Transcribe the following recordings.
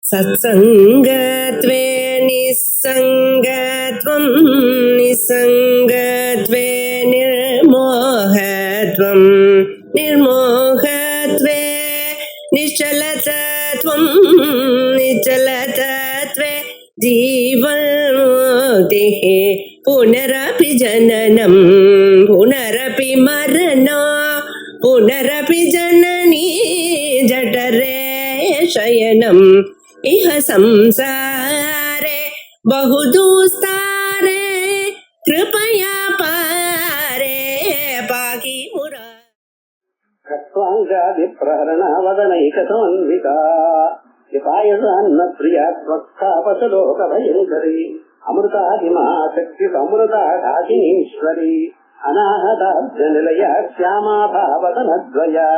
सत्संगत्वे निस्संगत्वं निस्संगत्वे निर्मोहत्वं निर्मोहत्वे निश्चलतत्वं निश्चलतत्वे जीवन्मुक्तिः पुनरपि जननं पुनरपि मरणं पुनरपि जननी जठरे शयनम् इह संसारे बहुदुस्तारे कृपया पारे पाहि मुरारिप्रहरणावदनैकसमन्विता विपायसान्न प्रिया त्वत्स्थापसलोकभयङ्करी अमृतादिमा शक्तिसमृताघासिनीश्वरी अनाहताब्जनिलया श्यामा भावतनद्वया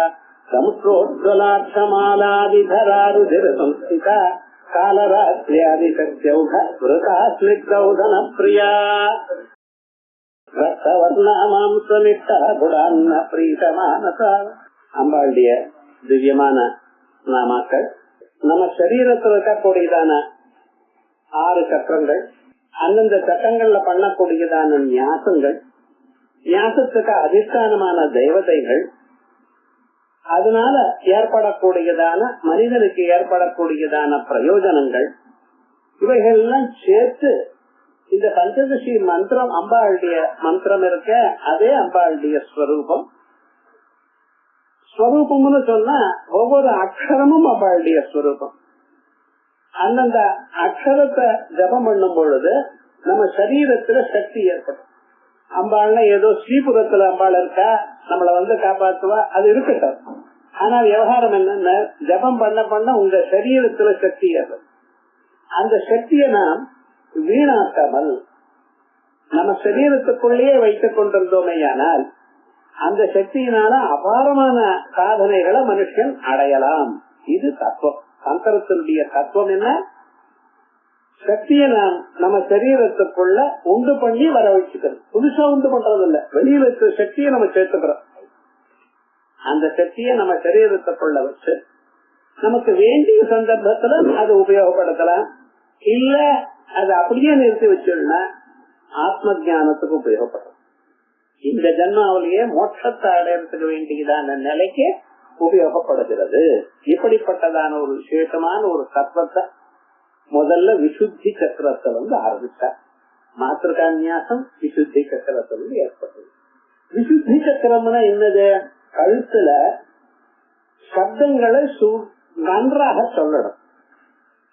संस्रोज्ज्वलाक्षमालादिधरारुधिरसंस्थिता कालरात्र्यादिशक्त्यौघ वृता स्निग्धौधन प्रिया ரத்தவர்ணமாம்சமிட்ட குடான்ன பிரீதமானச. அம்பாளுடைய திவ்யமான நாமாக்கள். நம்ம சரீரத்தில் இருக்கக்கூடியதான 6 சக்கரங்கள், அந்தந்த சக்கரங்கள்ல பண்ணக்கூடியதான ஞாசங்கள், ஞாசத்துக்கு அதிஷ்டானமான தேவதைகள், அதனால ஏற்படக்கூடியதான மனிதனுக்கு ஏற்படக்கூடியதான பிரயோஜனங்கள், இவைகள்லாம் சேர்த்து இந்த பஞ்சதசி மந்திரம், அம்பாளுடைய மந்திரம் இருக்க அதே அம்பாளுடைய ஸ்வரூபம். ஸ்வரூபம்னு சொன்னா ஒவ்வொரு அக்ஷரமும் அம்பாளுடைய ஸ்வரூபம். அந்தந்த அக்ஷரத்தை ஜபம் பண்ணும் பொழுது நம்ம சரீரத்துல சக்தி ஏற்படும். அம்பாள்னா ஏதோ ஸ்ரீபுரத்துல அம்பாள் இருக்கா, நம்மள காப்பாத்துவா, அது இருக்கட்டும். ஆனா விவகாரம் என்னன்னா, ஜபம் பண்ண பண்ண உங்க சரீரத்துல சக்தி ஏற்படும். அந்த சக்தியை நாம் வீணாக்காமல் நம்ம சரீரத்துக்குள்ளேயே வைத்துக் கொண்டிருந்தோமேயானால் அந்த சக்தியினால அபாரமான சாதனைகளை மனுஷன் அடையலாம். இது தத்துவம். சங்கரத்தினுடைய தத்துவம் என்ன? சக்தியை நாம் நம்ம சரீரத்துக்குள்ள உண்டு பண்ணி வர வச்சுக்கிறோம். புதுசா உண்டு பண்றது இல்ல, வெளியில இருக்கிற சக்தியை நம்ம சேர்த்துக்கிறோம். அந்த சக்தியை நம்ம சரீரத்துக்குள்ள வச்சு நமக்கு வேண்டிய சந்தர்ப்பத்துல அது உபயோகப்படுத்தலாம். இல்ல அது அப்படியே நிறுத்தி வச்சோம்னா ஆத்ம ஜானத்துக்கு உபயோகப்படும். இந்த ஜன்மாவிலேயே மோட்சத்தை அடையறதுக்கு வேண்டியதான நிலைக்கு உபயோகப்படுகிறது. இப்படிப்பட்டதான ஒரு விசேஷமான ஒரு தத்துவத்தை முதல்ல விசுத்தி சக்கரத்துல ஆரம்பிச்சார். மாத்திருக்கான்யாசம் விசுத்தி சக்கரத்துல ஏற்பட்டது. விசுத்தி சக்கரம்னா என்னது? கழுத்துல சப்தங்களை நன்றாக சொல்லணும்.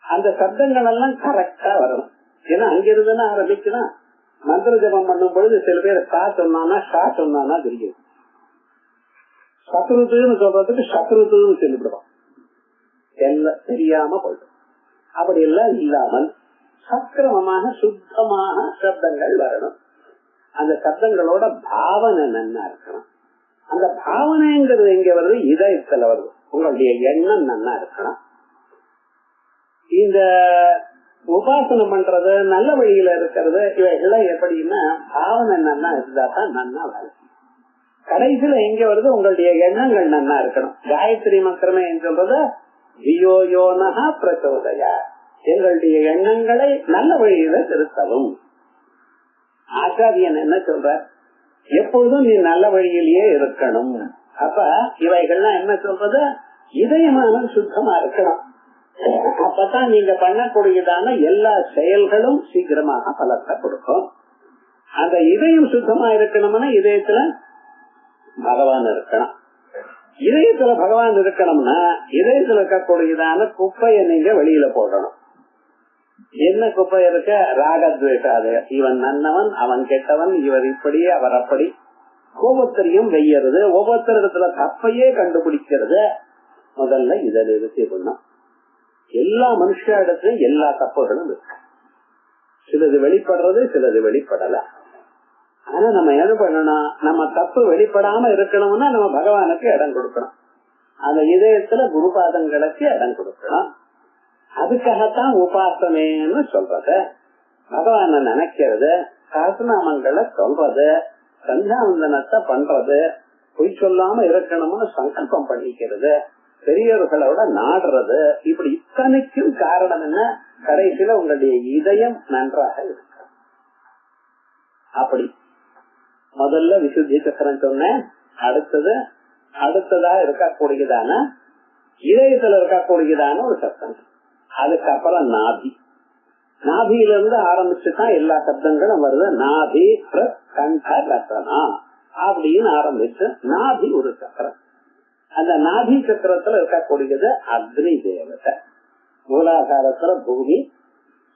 அந்த சப்தங்கள் எல்லாம் கரெக்டா வரணும். ஏன்னா அங்கிருந்துன்னா ஆரம்பிக்கணும். மந்திர ஜபம் பண்ணும் பொழுது சில பேர் சா சொன்னானா ஷா சொன்னானா தெரியும். சத்ருத்துன்னு சொல்றதுக்கு சத்ருத்துன்னு சொல்லிவிடுவோம். எல்லாம் தெரியாம போயிடும். அப்படி எல்லாம் இல்லாமல் சக்கிரமமாக சுத்தமாக சப்தங்கள் வரணும். அந்த சப்தங்களோட பாவனை நன்னா இருக்கணும். அந்த பாவனைங்கிறது எங்க வருது? இதயத்துல வருது. உங்களுடைய எண்ணம் நன்னா இருக்கணும். இந்த உபாசனம் பண்றது, நல்ல வழியில இருக்கிறது, இவைகள்லாம் எப்படின்னா பாவனை நன்னா இருந்தா தான் நன்னா வேலை. கடைசியில எங்க வருது? உங்களுடைய எண்ணங்கள் நன்னா இருக்கணும். காயத்ரி மந்திரமே சொல்றது வியோயோனஹ பிரச்சோதயா, எங்களுடைய எண்ணங்களை நல்ல வழியில திருத்தவும். ஆச்சாரியன் என்ன சொல்ற? எப்பொழுதும் நீ நல்ல வழியிலேயே இருக்கணும். அப்ப இவைகள்லாம் என்ன சொல்றது? இதயமான சுத்தமா இருக்கணும். அப்பதான் நீங்க பண்ணக்கூடியதான எல்லா செயல்களும் சீக்கிரமாக பலத்தை கொடுக்கும். அந்த இதயம் சுத்தமா இருக்கணும்னா இதயத்துல பகவான் இருக்கணும். இதயத்துல பகவான் இருக்கணும்னா இதயத்துல இருக்கக்கூடியதான குப்பையை நீங்க வெளியில போடணும். என்ன குப்பை இருக்க? ராகத்வேஷாது. இவன் நன்னவன், அவன் கெட்டவன், இவர் இப்படி, அவர் அப்படி. கோபத்திலையும் வெய்யறது, ஒவ்வொருத்தரிடத்துல தப்பையே கண்டுபிடிக்கிறது. முதல்ல இதை நிறுத்தி பண்ணணும். எல்லா மனுஷ இடத்துலயும் எல்லா தப்புகளும் இருக்கு. சிலது வெளிப்படுறது, சிலது வெளிப்படல. ஆனா நம்ம என்ன பண்ணணும்? நம்ம தப்பு வெளிப்படாம இருக்கணும்னா நம்ம பகவானுக்கு இடம் கொடுக்கணும். அந்த இதயத்துல குருபாதங்களுக்கு இடம் கொடுக்கணும். அதுக்காகத்தான் உபாசனைன்னு சொல்றது. பகவான நினைக்கிறது, சாஸ்திரநாமங்களை சொல்றது, சந்தியாவந்தனத்தை பண்றது, பொய் சொல்லாம இருக்கணும்னு சங்கல்பம் பண்ணிக்கிறது. பெரியவர்களோட நாடுறது, இப்படி இத்தனைக்கும் காரணம் என்ன? கடைசியில உங்களுடைய இதயம் நன்றாக இருக்கு. அப்படி முதல்ல விசுத்தி சக்கரம் சொன்னேன். அடுத்ததா இருக்கக்கூடியதான இதயத்துல இருக்கக்கூடியதான ஒரு சத்தம். அதுக்கப்புறம் நாபி. நாபியிலிருந்து ஆரம்பிச்சுதான் எல்லா சப்தங்களும் வருது. நாபி கண்ட ரசனா அப்படின்னு ஆரம்பிச்சு நாபி ஒரு சக்கரம். அந்த நாபி சக்கரத்துல இருக்கக்கூடியது அக்னி தேவதை. மூலாதாரத்துல பூமி,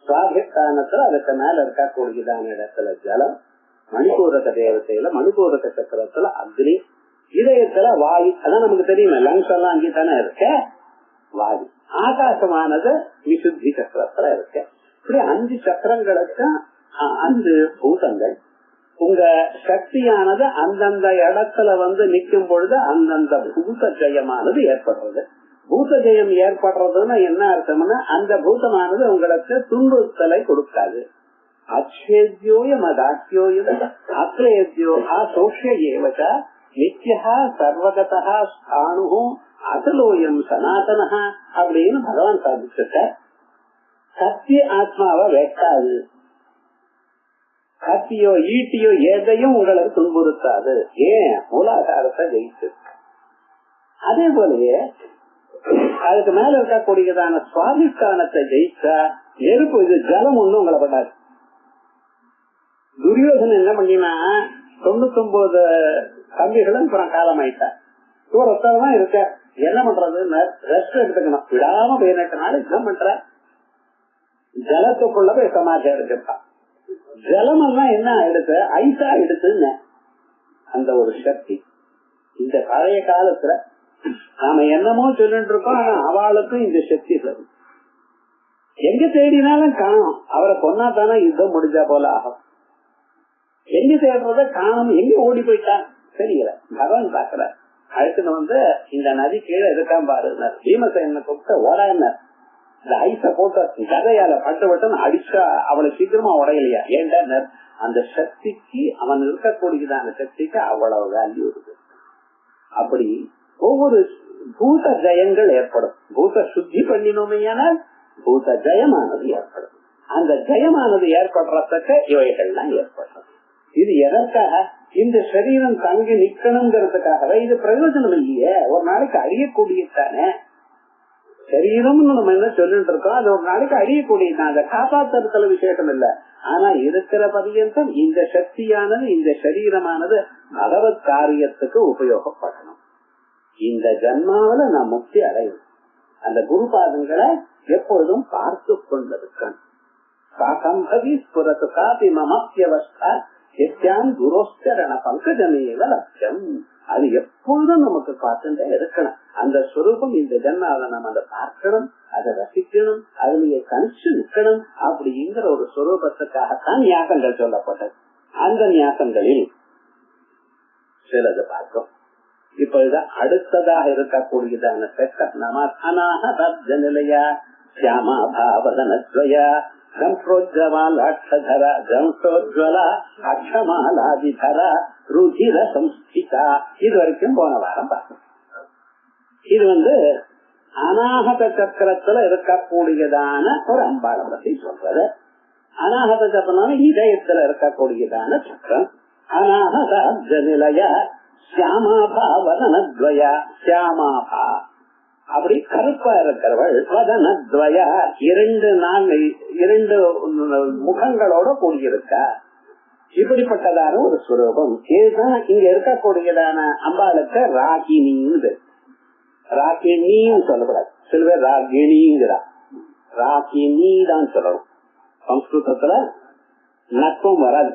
சுவாதிஷ்டானத்துல அதுக்கு மேல இருக்கக்கூடியதான இடத்துல ஜலம், மணிபூரக தேவதையில மணிபூரக சக்கரத்துல அக்னி, இதயத்துல வாயு. அதான் நமக்கு தெரியுமே, லங்ஸ் எல்லாம் அங்கேதானே இருக்க வாயு. ஆகாசமானது விசுத்தி சக்கரத்துல இருக்க. இப்படி 5 சக்கரங்களுக்கு 5 பூதங்கள். உங்க சக்தியானது அந்தந்த இடத்துல நிக்கும் பொழுது அந்தந்த பூத ஜெயமானது ஏற்படுறது. பூத ஜெயம் ஏற்படுறதுன்னா என்ன அர்த்தம்னா, அந்த பூதமானது உங்களுக்கு துன்புறுத்தலை கொடுக்காது. அச்சேத்யோயம் அதாக்கியோயம் அக்லேத்யோ அசோஷ்ய ஏவச்ச நித்யா சர்வகதா ஸ்தானு அசலோயம் சனாதனஹா அப்படின்னு பகவான் சாதிச்சுட்ட. சத்திய ஆத்மாவை வெட்டாது, கத்தியோ ஈட்டியோ எதையும் உங்களுக்கு துன்புறுத்தாது. ஏன்? மூலாதாரத்தை ஜெயிச்சு. அதே போலயே அதுக்கு மேல இருக்கக்கூடியதான சுவாதிஷ்டானத்தை ஜெயிச்சா நெருப்பு, இது ஜலம் ஒண்ணு உங்களை பண்ணாது. துரியோதனை என்ன பண்ணினா 99 தம்பிகளும் அப்புறம் காலம் ஆயிட்டார். தூரத்தான் இருக்க. என்ன பண்றது? ரெஸ்ட் எடுத்துக்கணும். விடாம 18 நாள் என்ன பண்ற? ஜலத்துக்குள்ள போய் சமாஜ எடுத்துட்டான். ஜலம் எல்லாம் என்ன எடுத்து ஐசா எடுத்துன்னு அந்த ஒரு சக்தி. இந்த பழைய காலத்துல நாம என்னமோ சொல்லிட்டு இருக்கோம். ஆனா அவளுக்கும் இந்த சக்தி வரும். எங்க தேடினாலும் காணும். அவரை கொன்னா தானே யுத்தம் முடிஞ்சா போல ஆகும். எங்க தேடுறத காணும். எங்க ஓடி போயிட்டான் தெரியல. பகவான் பாக்குற அழைச்சுன்னு இந்த நதி கீழே இருக்கான் பாரு. பீமசேன கூப்பிட்டு ஓடாயினார். இந்த ஐச போட்டு கதையால பட்டு அடிச்சா அவளை சீக்கிரமா உடையலையா? ஏன்டா அந்த சக்திக்கு, அவன் இருக்கக்கூடியதான சக்திக்கு அவ்வளவு வேல்யூ இருக்கு. அப்படி ஒவ்வொரு பூத ஜெயங்கள் ஏற்படும். பூத சுத்தி பண்ணினோமையானால் பூத ஜெயமானது ஏற்படும். அந்த ஜெயமானது ஏற்படுறதுக்கு இவைகள்லாம் ஏற்படும். இது எதற்காக? இந்த சரீரம் தங்கி நிக்கணுங்கிறதுக்காகவே. இது பிரயோஜனம் இல்லையே. ஒரு நாளைக்கு அழியக்கூடியதானே சரீரம் நம்ம என்ன சொல்லிட்டு இருக்கோம். அது ஒரு நாளைக்கு அழியக்கூடியதான். அதை காப்பாற்றுறதுல விசேஷம் இல்ல. ஆனா இருக்கிற பரியந்தம் இந்த சக்தியானது, இந்த சரீரமானது பகவத் காரியத்துக்கு உபயோகப்படணும். இந்த ஜன்மாவில நான் முக்தி அடையும். அந்த குருபாதங்களை எப்பொழுதும் பார்த்து கொண்டிருக்கேன். சாகம்பவி ஸ்புரத்து காபி மமப்யவஸ்தா எத்யான் குரோஸ்தரண பங்கஜமேவ லட்சம். அது எப்பொழுதும் நமக்கு பார்த்துட்டே இருக்கணும். அந்த ஸ்வரூபம் இந்த ஜன்மாவில நம்ம அதை பார்க்கணும், அதை ரசிக்கணும், அதுலயே கணிச்சு நிற்கணும். அப்படிங்கிற ஒரு ஸ்வரூபத்துக்காகத்தான் ஞாசங்கள் சொல்லப்பட்டது. அந்த ஞாசங்களில் சிலது பார்க்கும். இப்பொழுது அடுத்ததாக இருக்கக்கூடியதான நிலையா சியாமா பாவதனத்வயா ஜம்சோஜ்வல அக்ஷமாலாதிதர ருதிர சம்ஸ்திதா. இது வரைக்கும் போன வாரம் பார்த்தோம். இது அநாகத சக்கரத்துல இருக்கக்கூடியதான ஒரு அம்பாளை பத்தி சொல்றது. அநாகத சக்கரம் இதயத்துல இருக்கக்கூடியதான சக்கரம். அநாகத நிலைய சியாமாபா வதனத்வயா. சியாமாபா அப்படி கருப்பா இருக்கிறவள். வதனத்வயா 2 முகங்களோட கூடியிருக்கா. இப்படிப்பட்டதான ஒரு ஸ்வரூபம். இதுதான் இங்க இருக்கக்கூடியதான அம்பாளுக்கு ராகினின்னு. ராகினின்னு சொல்லக்கூடாது. சில பேர் ராகினிங்கிறா. ராகினி தான் சொல்லணும். சம்ஸ்கிருதத்துல நட்பம் வராது.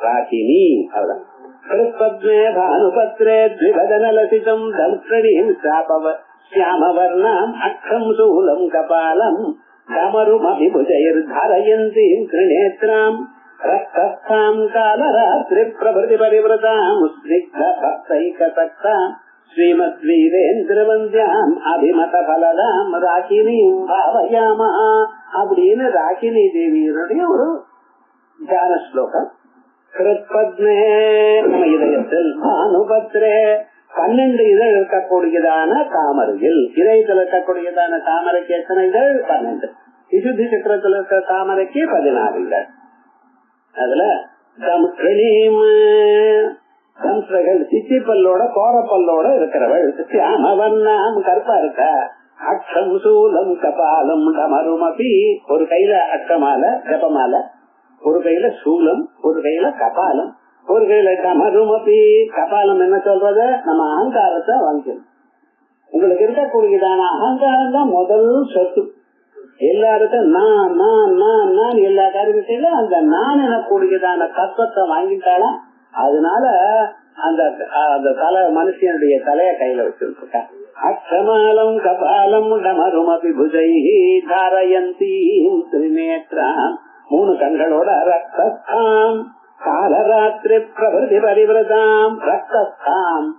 ராகினி அவ்வளவு. கிருத்பத்மே பானுபத்ரே த்விவதனலசிதம் தல்ப்ரணீம் சாபவ श्यामवर्णाम् अक्षम् शूलम् कपालम् डमरुमभिभुजैर्धारयन्तीम् त्रिनेत्राम् रक्तस्थाम् कालरात्रिप्रभृतिपरिवृताम् स्निग्धभक्तैकसक्ताम् श्रीमद्वीरेन्द्रवन्द्याम् अभिमतफलदाम् ராகினீம் பாவயாமः அப்படின்னு ராகினி தேவியருடைய ஒரு தியான ஸ்லோகம். கிருத்பத்மே நம்ம இதயத்தில் பானுபத்ரே 12 இதழ் இருக்கக்கூடியதான தாமரையில், இதயத்தில் இருக்கக்கூடியதான தாமரைக்கு எத்தனை இதழ்? 12. விசுத்தி சக்கரத்தில் இருக்கிற தாமரைக்கு 16 இதழ். அதுல தம்ஸ்கள் சிச்சி பல்லோட கோரப்பல்லோட இருக்கிறவள். சியாமவண்ணாம் கருப்பா இருக்க. அக்ஷம் சூலம் கபாலம் டமருமபி, ஒரு கையில அக்ஷமால ஜபமால, ஒரு கையில சூலம், ஒரு கையில கபாலம், ஒரு கையில டமருமபி. கபாலம் என்ன சொல்றது? நம்ம அகங்காரத்தை வாங்கிக்கணும். உங்களுக்கு இருக்கக்கூடியதான அகங்காரம் தான் முதல் சொத்து. எல்லாருக்கும் நான் நான் நான் நான் எல்லா காரியத்தில அந்த நான் எனக்கூடியதான தத்துவத்தை வாங்கிட்டாலும் அதனால அந்த தலை மனுஷனுடைய தலைய கையில வச்சிருக்க. அக்ஷமாலம் கபாலம் டமருமபி புஜை தாரயந்தீம் திரிநேத்ராம், 3 கண்களோட ரக்தஸ்தாம் காலராத்திரி பிரபதி பரிவிரதாம். ரக்தஸ்தாம்,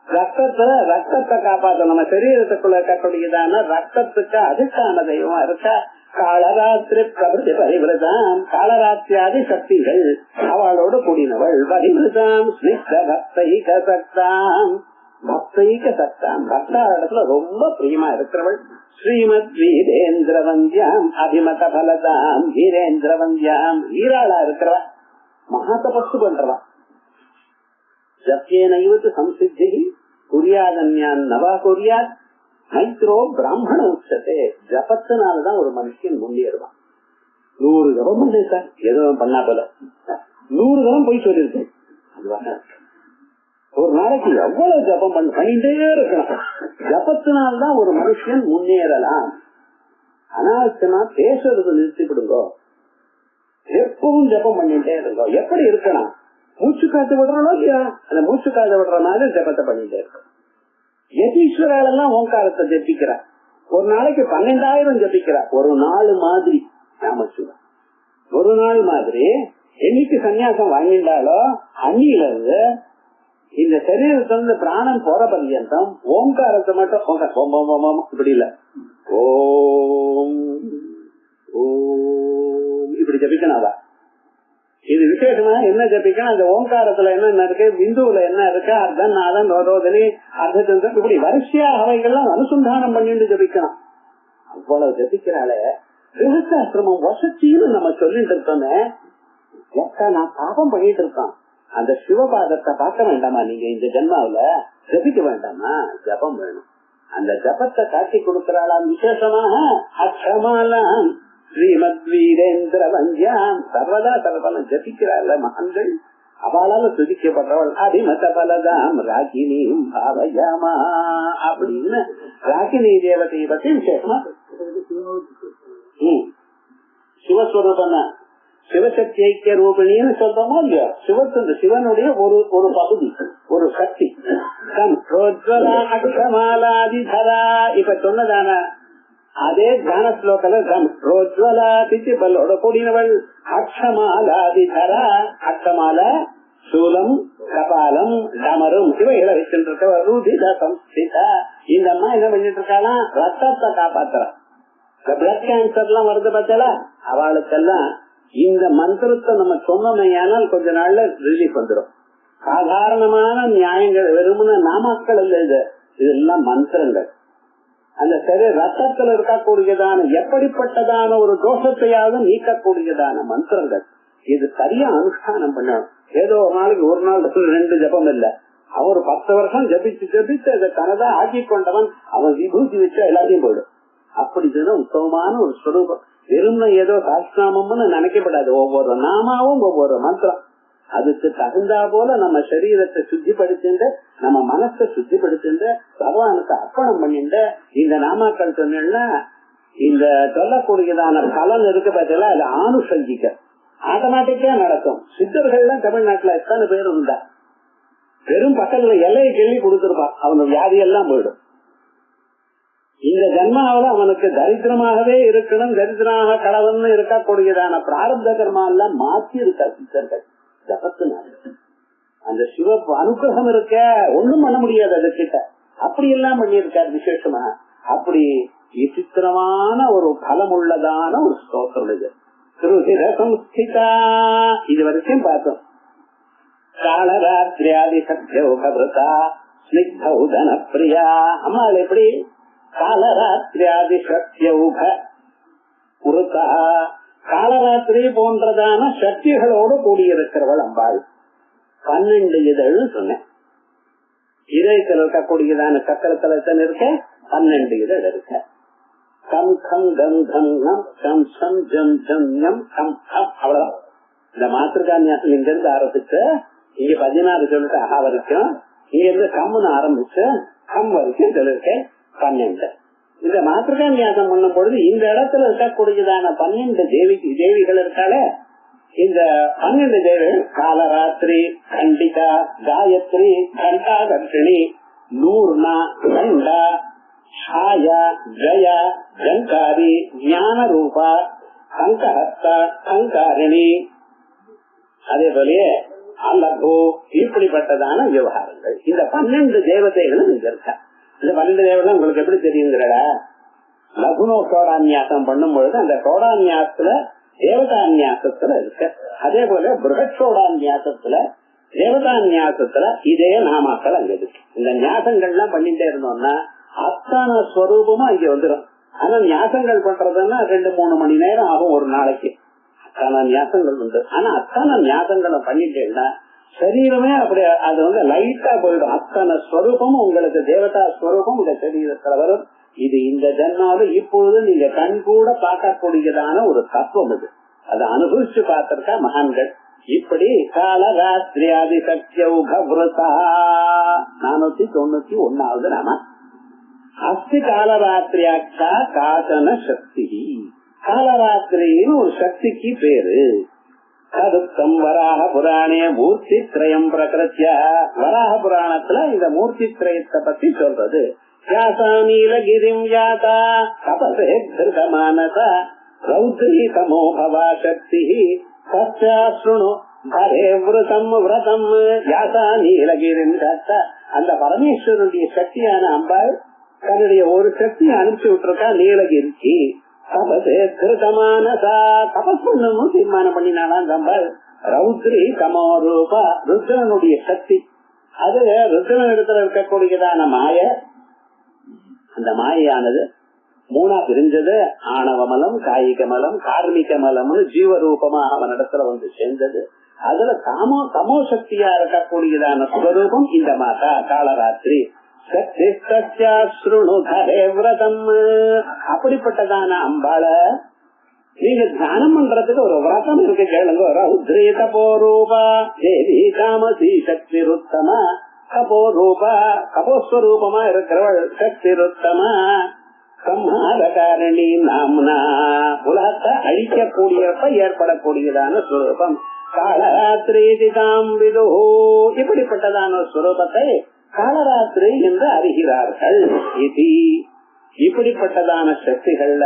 ரத்தத்தை காப்பாற்ற நம்ம சரீரத்துக்குள்ள இருக்கக்கூடியதான ரத்தத்துக்கு அதிஷ்டான தெய்வமா இருக்க. காலராத்திரி பிரபதி பரிவிரதாம், காலராத்திரி சக்திகள் அவளோடு கூடினவள். பரிவிரதாம் ஸ்னிக்த பக்தைக சக்தாம், பக்தைக சக்தாம், பக்தாடத்துல ரொம்ப பிரியமா இருக்கிறவள். ஸ்ரீமத் வீரேந்திர வந்தியாம் அபிமத பலதாம், வீரேந்திர வந்தியாம், வீராளா இருக்கிறவா, மகா தபஸ்து பண்றவா. ஜப்யேனைவத்து சம்சித்தி குறியாதன்யான் நவா குறியாத் மைத்ரோ பிராமண உச்சத்தை. ஜபத்தினாலதான் ஒரு மனுஷன் முன்னேறுவான். 100 ஜபம் பண்ணே சார், ஏதோ பண்ணா போல 100 ஜபம் போய் சொல்லிருக்கு. ஒரு நாளைக்கு எவ்வளவு ஜபம் பண்ணிட்டே இருக்கணும். ஜபத்தினால்தான் ஒரு மனுஷன் முன்னேறலாம். அனாவசியமா பேசுறது நிறுத்திவிடுங்கோ, எப்பவும் ஜபம் பண்ணிட்டே இருங்கோ. எப்படி இருக்கணும்? மூச்சு காத்து விடுறோம் இல்லையா, அந்த மூச்சு காத்து விடுற மாதிரி ஜபத்தை பண்ணிட்டே இருக்கும். யதீஸ்வராலெல்லாம் ஓங்காரத்தை ஜபிக்கிறார். ஒரு நாளைக்கு 12,000 ஜபிக்கிறார். ஒரு நாள் மாதிரி ராமசுவன், ஒரு நாள் மாதிரி என்னைக்கு சன்னியாசம் வாங்கிட்டாலோ அன்னில இருந்து இந்த சரீரத்திலிருந்து பிராணம் போற பர்யந்தம் ஓங்காரத்தை மட்டும் இப்படி இல்ல, ஓம் ஓம் இப்படி ஜபிக்கணாதா. இது விசேஷமா என்ன ஜபிக்கணும்? அந்த ஓங்காரத்துல என்ன இருக்கு, விந்துவுல என்ன இருக்கு, அர்த்தம் நாதன் ரோதனி அர்த்தம் இப்படி வரிசையா அவைகள்லாம் அனுசந்தானம் பண்ணிட்டு ஜபிக்கணும். அவ்வளவு ஜபிக்கிறாளே. கிரகஸ்தாசிரமம் வசத்தின்னு நம்ம சொல்லிட்டு இருக்கோமே, நான் பாபம் பண்ணிட்டு இருக்கோம். அந்த சிவபாதத்தை பார்க்க வேண்டாமா? நீங்க இந்த ஜென்மாவில ஜபிக்க வேண்டாமா? ஜபம் வேணும். அந்த ஜபத்தை காட்டி கொடுக்கிறாளாம் விசேஷமாக. அக்ஷமாலாம் ஸ்ரீமத் வீரேந்திர வந்தியாம், சர்வதா சர்வலம் ஜபிக்கிறாள் மகன்கள், அவளால துதிக்கப்படுறவள். அபிமத பலதாம் ராகினியும் பாவயாமா அப்படின்னு ராகினி தேவதையை பத்தி விசேஷமா சிவஸ்வரூபம் சிவசக்தி ஐக்கிய ரூபிணின்னு சொல்றோமோ இல்லையோ, சிவனுடைய ஒரு பகுதி, ஒரு சக்தி. இப்ப சொன்னதான அதே தியான ஸ்லோகல ரோஜ்வலா தித்தி பல்லோட கூடினவள். அக்ஷமாலாதிதரா, அக்ஷமால சூலம் கபாலம் டமரும் இவைகளை வச்சுருக்க. ரூதித சம்ஸ்திதா, இந்த அம்மா என்ன பண்ணிட்டு இருக்காளாம்? ரத்தத்தை காப்பாத்துறா. இந்த பிளட் கேன்சர் எல்லாம் வருது பார்த்தா, அவளுக்கெல்லாம் இந்த மந்திரத்தை நம்ம சொன்னோமையானால் கொஞ்ச நாள்ல ரிலீஃப் வந்துடும். சாதாரணமான நியாயங்கள் வெறுமன நாமாக்கள் இல்ல, இதெல்லாம் மந்திரங்கள். அந்த ரத்தத்தில் இருக்கக்கூடியதான எப்படிப்பட்டதான ஒரு தோஷத்தையாவது நீக்கக்கூடியதான மந்திரங்கள். இது சரியா அனுஷ்டானம் பண்ணணும். ஏதோ ஒரு நாளைக்கு ஒரு நாள் 2 ஜபம் இல்ல, அவர் 10 வருஷம் ஜபிச்சு ஜபிச்சு அதை தனதா ஆக்கி கொண்டவன். அவன் விபூதி வச்சா எல்லாத்தையும் போயிடும். அப்படிதான் உத்தமமான ஒரு ஸ்வரூபம். வெறும் ஏதோ சாஸ்திராமம்னு நினைக்கப்படாது. ஒவ்வொரு நாமாவும் ஒவ்வொரு மந்திரம். அதுக்கு தகுந்தா போல நம்ம சரீரத்தை சுத்திப்படுத்திண்டு, நம்ம மனசை சுத்திப்படுத்திண்டு, பகவானுக்கு அர்ப்பணம் பண்ணிண்டு இந்த நாமாக்கள் சொன்னா இந்த சொல்லக்கூடியதான பலன் இருக்கு பார்த்தீங்களா, அது ஆணுஷங்கிக்க ஆட்டோமேட்டிக்கா நடக்கும். சித்தர்கள்லாம் தமிழ்நாட்டுல எத்தனை பேர் இருந்தா, வெறும் பக்கத்துல எல்லையை கேள்வி கொடுத்திருப்பான், அவனுக்கு வியாதி எல்லாம் போயிடும். இந்த ஜன்மாவில அவனுக்கு தரித்திரமாகவே இருக்கணும், தரித்திரமாக கடவுள்னு இருக்கக்கூடியதான பிராரப்த கர்மா எல்லாம் மாற்றி இருக்கா சித்தர்கள் ஜபத்தினால. அந்த சிவ அனுகிரகம் இருக்க ஒண்ணும் பண்ண முடியாது அதுகிட்ட. அப்படி எல்லாம் பண்ணியிருக்காரு விசேஷமா. அப்படி விசித்திரமான ஒரு பலம் உள்ளதான ஒரு ஸ்தோத்திரம் இது. திருசிர சம்ஸ்திதா இது வரைக்கும் பார்த்தோம். காலராத்திரியாதி சத்யோகா ஸ்னிக்தௌதன பிரியா. அம்மாள் எப்படி காலராத்திரியாதி சக்தியௌக உருத்தா, காலராத்திரி போன்றதான சக்திகளோடு கூடியிருக்கிறவள் அம்பாள். 12 இதழ்னு சொன்னேன். இதயத்தில் இருக்கக்கூடியதான சக்கரத்துல இருக்க 12 இதழ் இருக்க. கம் கம் கம் கம் கம் கம் சம் ஜம் ஜம் ஞம் கம் கம். அவ்வளவுதான். இந்த மாத்திருக்கான்யாசம் இங்க இருந்து ஆரம்பிச்சு இங்க 16 சொல்லிட்டு ஆஹா வரைக்கும், இங்க இருந்து கம்னு ஆரம்பிச்சு கம் வரைக்கும் சொல்லிருக்க 12. இந்த மாத்திருக்கான்யாசம் பண்ணும் பொழுது இந்த இடத்துல இருக்கக்கூடியதான 12 தேவிகள் இருக்காளே, இந்த 12 தேவிகள் காலராத்திரி, கண்டிகா, காயத்ரி, கண்டா கர்ஷிணி, நூர்ணா, கண்டா, ಛಾಯಾ, ಜಯ, ஜங்காரி, ஞான ரூபா, கங்கஹஸ்தா, கங்காரிணி, அதே போலயே அல்லகோ, இப்படிப்பட்டதான விவகாரங்கள். இந்த 12 தேவதைகளும் இங்க இருக்கா. இந்த 12 தேவதை உங்களுக்கு எப்படி தெரியுங்கிறடா, லகுனோ சோடான்யாசம் பண்ணும் பொழுது அந்த சோடான்யாசத்துல தேவதான்யாசத்துல இருக்கு. அதே போல பிருகசோடான்யாசத்துல தேவதான்யாசத்துல இதே நாமாக்கள் அங்க இருக்கு. இந்த ஞாசங்கள்லாம் பண்ணிட்டே இருந்தோம்னா அத்தனை ஸ்வரூபமும் அங்க வந்துடும். ஆனா ஞாசங்கள் பண்றதுன்னா 2-3 மணி நேரம் ஆகும் ஒரு நாளைக்கு. அத்தனை ஞாசங்கள் உண்டு. ஆனா அத்தனை ஞாசங்களை பண்ணிட்டேன்னா சரீரமே அப்படி அது லைட்டா போயிடும். அத்தனை ஸ்வரூபமும் உங்களுக்கு தேவதா ஸ்வரூபம் உங்க சரீரத்துல வரும். இது இந்த ஜன்மாவில இப்பொழுது நீங்க கண் கூட பார்க்கக்கூடியதான ஒரு தத்துவம். இது அதை அனுபவிச்சு பார்த்திருக்கா மகான்கள். இப்படி காலராத்திரியாதி சக்தியௌக விருதா 491வது நாம. அஸ்தி காலராத்திரியாட்சா காசன சக்தி. காலராத்திரின்னு ஒரு சக்திக்கு பேரு. கதுக்கம் வராக புராணே மூர்த்தி திரயம் பிரகிருத்திய. வராக புராணத்துல இந்த மூர்த்தி திரயத்தை பத்தி சொல்றது. நீலகிரிம் யாதா தபசே கிருதமானசா ரௌத்ரி தமோபவா சக்தி சத்யாஸ்ருணு ஹரே விரதம் விரதம் யாசா நீலகிரிம் யாத்தா. அந்த பரமேஸ்வரனுடைய சக்தியான அம்பாள் தன்னுடைய ஒரு சக்தியை அனுப்பிச்சு விட்டுருக்கா நீலகிரிக்கு. தபசே கிருதமானசா, தபஸ் பண்ணணும் தீர்மானம் பண்ணினாலாம் அந்த அம்பாள். ரௌத்ரி தமோ ரூபா, ருத்ரனுடைய சக்தி. அது ருத்ரன் இடத்துல இருக்கக்கூடியதான மாய. அந்த மாயானது 3 பிரிஞ்சது. ஆணவமலம், காயிகமலம், கார்மிகமலம்னு ஜீவரூபமாக அவன் இடத்துல வந்து சேர்ந்தது. அதுல தமோ சக்தியா இருக்கக்கூடியதான சுவரூபம் இந்த மாதா காலராத்திரி. விரதம், அப்படிப்பட்டதான அம்பாள நீங்க தியானம் பண்றதுக்கு ஒரு விரதம் இருக்கு கேளுங்க. ரௌத்ரி தபோரூபா தேவி காமசி சக்தி ருத்தமா. கபோரூபா, கபோஸ்வரூபமா இருக்கிறவள் சக்தி ருத்தமா. சம்ஹாரகாரணி நாம்னா, உலகத்தை அழிக்கக்கூடியப்ப ஏற்படக்கூடியதான ஸ்வரூபம். காலராத்திரி தாம்பிதோ, இப்படிப்பட்டதான ஸ்வரூபத்தை காலராத்திரி என்று அறிகிறார்கள். இப்படிப்பட்டதான சக்திகள்ல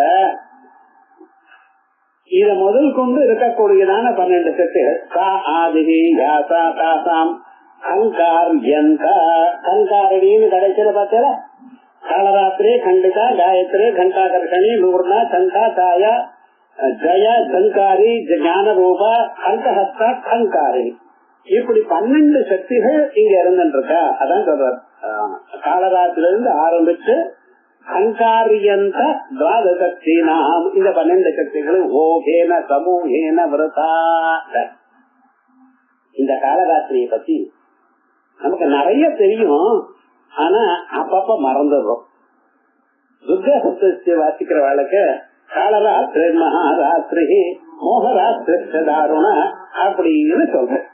இத முதல் கொண்டு இருக்கக்கூடியதான 12 சக்திகள். சா ஆதிகி யாசா தாசாம் கங்காரியந்தா. கங்காரணின்னு கடைசியில பார்த்தா காலராத்திரி, கண்டிகா, காயத்ரி, கண்டாகர்ஷணி, நூர்ணா, சண்டா, சாயா, ஜய, ஜங்காரி, ஞான ரூபா, கண்டஹஸ்தா, கங்காரிணி. இப்படி 12 சக்திகள் இங்க இருந்துருக்கா. அதான் சொல்றார். காலராத்திரிலிருந்து ஆரம்பிச்சு கங்காரியந்த துவாதசக்தி நாம், இந்த 12 சக்திகள் ஓகேன சமூகேன விரதா. இந்த காலராத்திரியை பத்தி நமக்கு நிறைய தெரியும். ஆனா அப்பப்ப மறந்துடுறோம். துர்கா சப்தஸ்தி வாசிக்கிற வாழ்க்கை காலராத்திரி மகாராத்திரி மோகராத்திரி தாருண அப்படின்னு சொல்றேன்.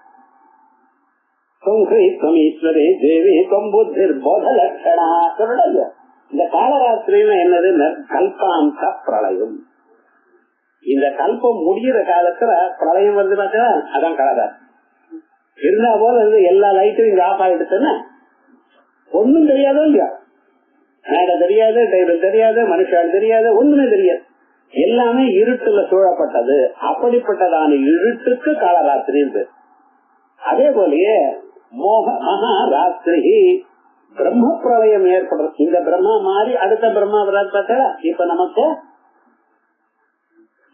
ஈஸ்வரி தேவி தொம்புத்திர் போத லட்சணா சொல்லுங்க. இந்த காலராத்திரின்னு என்னது? கல்பாந்த பிரளயம். இந்த கல்பம் முடிகிற காலத்துல பிரளயம் வந்து பார்த்தா அதான் காலராத்திரி. இருந்தா போல எல்லா லைட்டும் இங்க ஆஃப் ஆயிடுச்சுன்னா ஒன்னும் தெரியாதோ இல்லையா? மேடை தெரியாது, டேபிள் தெரியாது, மனுஷால் தெரியாது, ஒண்ணுமே தெரியாது. எல்லாமே இருட்டுல சூழப்பட்டது. அப்படிப்பட்டதான இருட்டுக்கு காலராத்திரி. அதே போலயே மகாராத்திரி பிரம்ம பிரளயம் ஏற்படுறது. இந்த பிரம்மா மாறி அடுத்த பிரம்மா வராது பார்த்தா இப்ப நமக்கு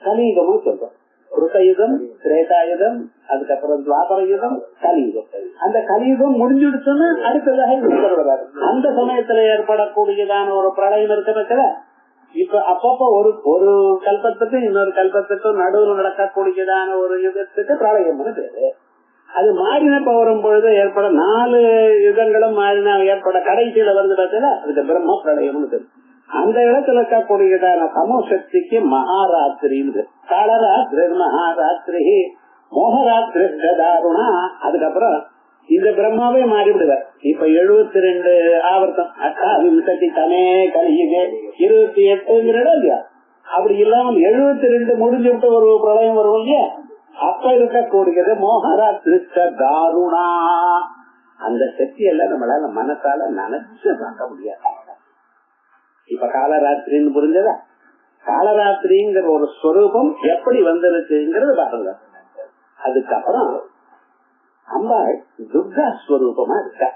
கலியுகமும் சொல்றோம். கிருதயுகம், திரேதாயுகம், அதுக்கப்புறம் துவாபர யுகம், கலியுகம். அந்த கலியுகம் முடிஞ்சுடுச்சுன்னு அடுத்ததாக வராது. அந்த சமயத்துல ஏற்படக்கூடியதான ஒரு பிரளயம் இருக்கிற இப்ப அப்பப்ப ஒரு கல்பத்துக்கும் இன்னொரு கல்பத்துக்கும் நடுவில் நடக்கக்கூடியதான ஒரு யுகத்துக்கு பிரளயம்னு பேரு. அது மாறினப்ப வரும் பொழுது ஏற்பட 4 யுகங்களும் மாறின ஏற்பட கடைசியில வந்து பார்த்தா அதுக்கு பிரம்ம பிரளயம்னு பேரு. அந்த இடத்துல இருக்கக்கூடியதான சமோசக்திக்கு மகாராத்திரின்னு காலராத்திரி, மகாராத்திரி, மோகராத்திரி தாருணா. அதுக்கப்புறம் இந்த பிரம்மாவே மாறிவிடுவார். இப்ப 72 ஆவர்த்தம், 28 தனே கலியுகே 28ங்கிற இல்லையா? அப்படி இல்லாம 72 முடிஞ்சு விட்டு ஒரு பிரளயம் வரும் இல்லையா? அப்ப இருக்கக்கூடியது மோகராத்திரி தாருணா. அந்த சக்தி எல்லாம் நம்மளால மனசால நினைச்சு பார்க்க முடியாது. இப்ப காலராத்திரின்னு புரிஞ்சதா? காலராத்திரிங்கிற ஒரு ஸ்வரூபம் எப்படி வந்திருக்குங்கிறது பாருங்க. அதுக்கப்புறம் அம்பாள் துர்கா ஸ்வரூபமா இருக்கா.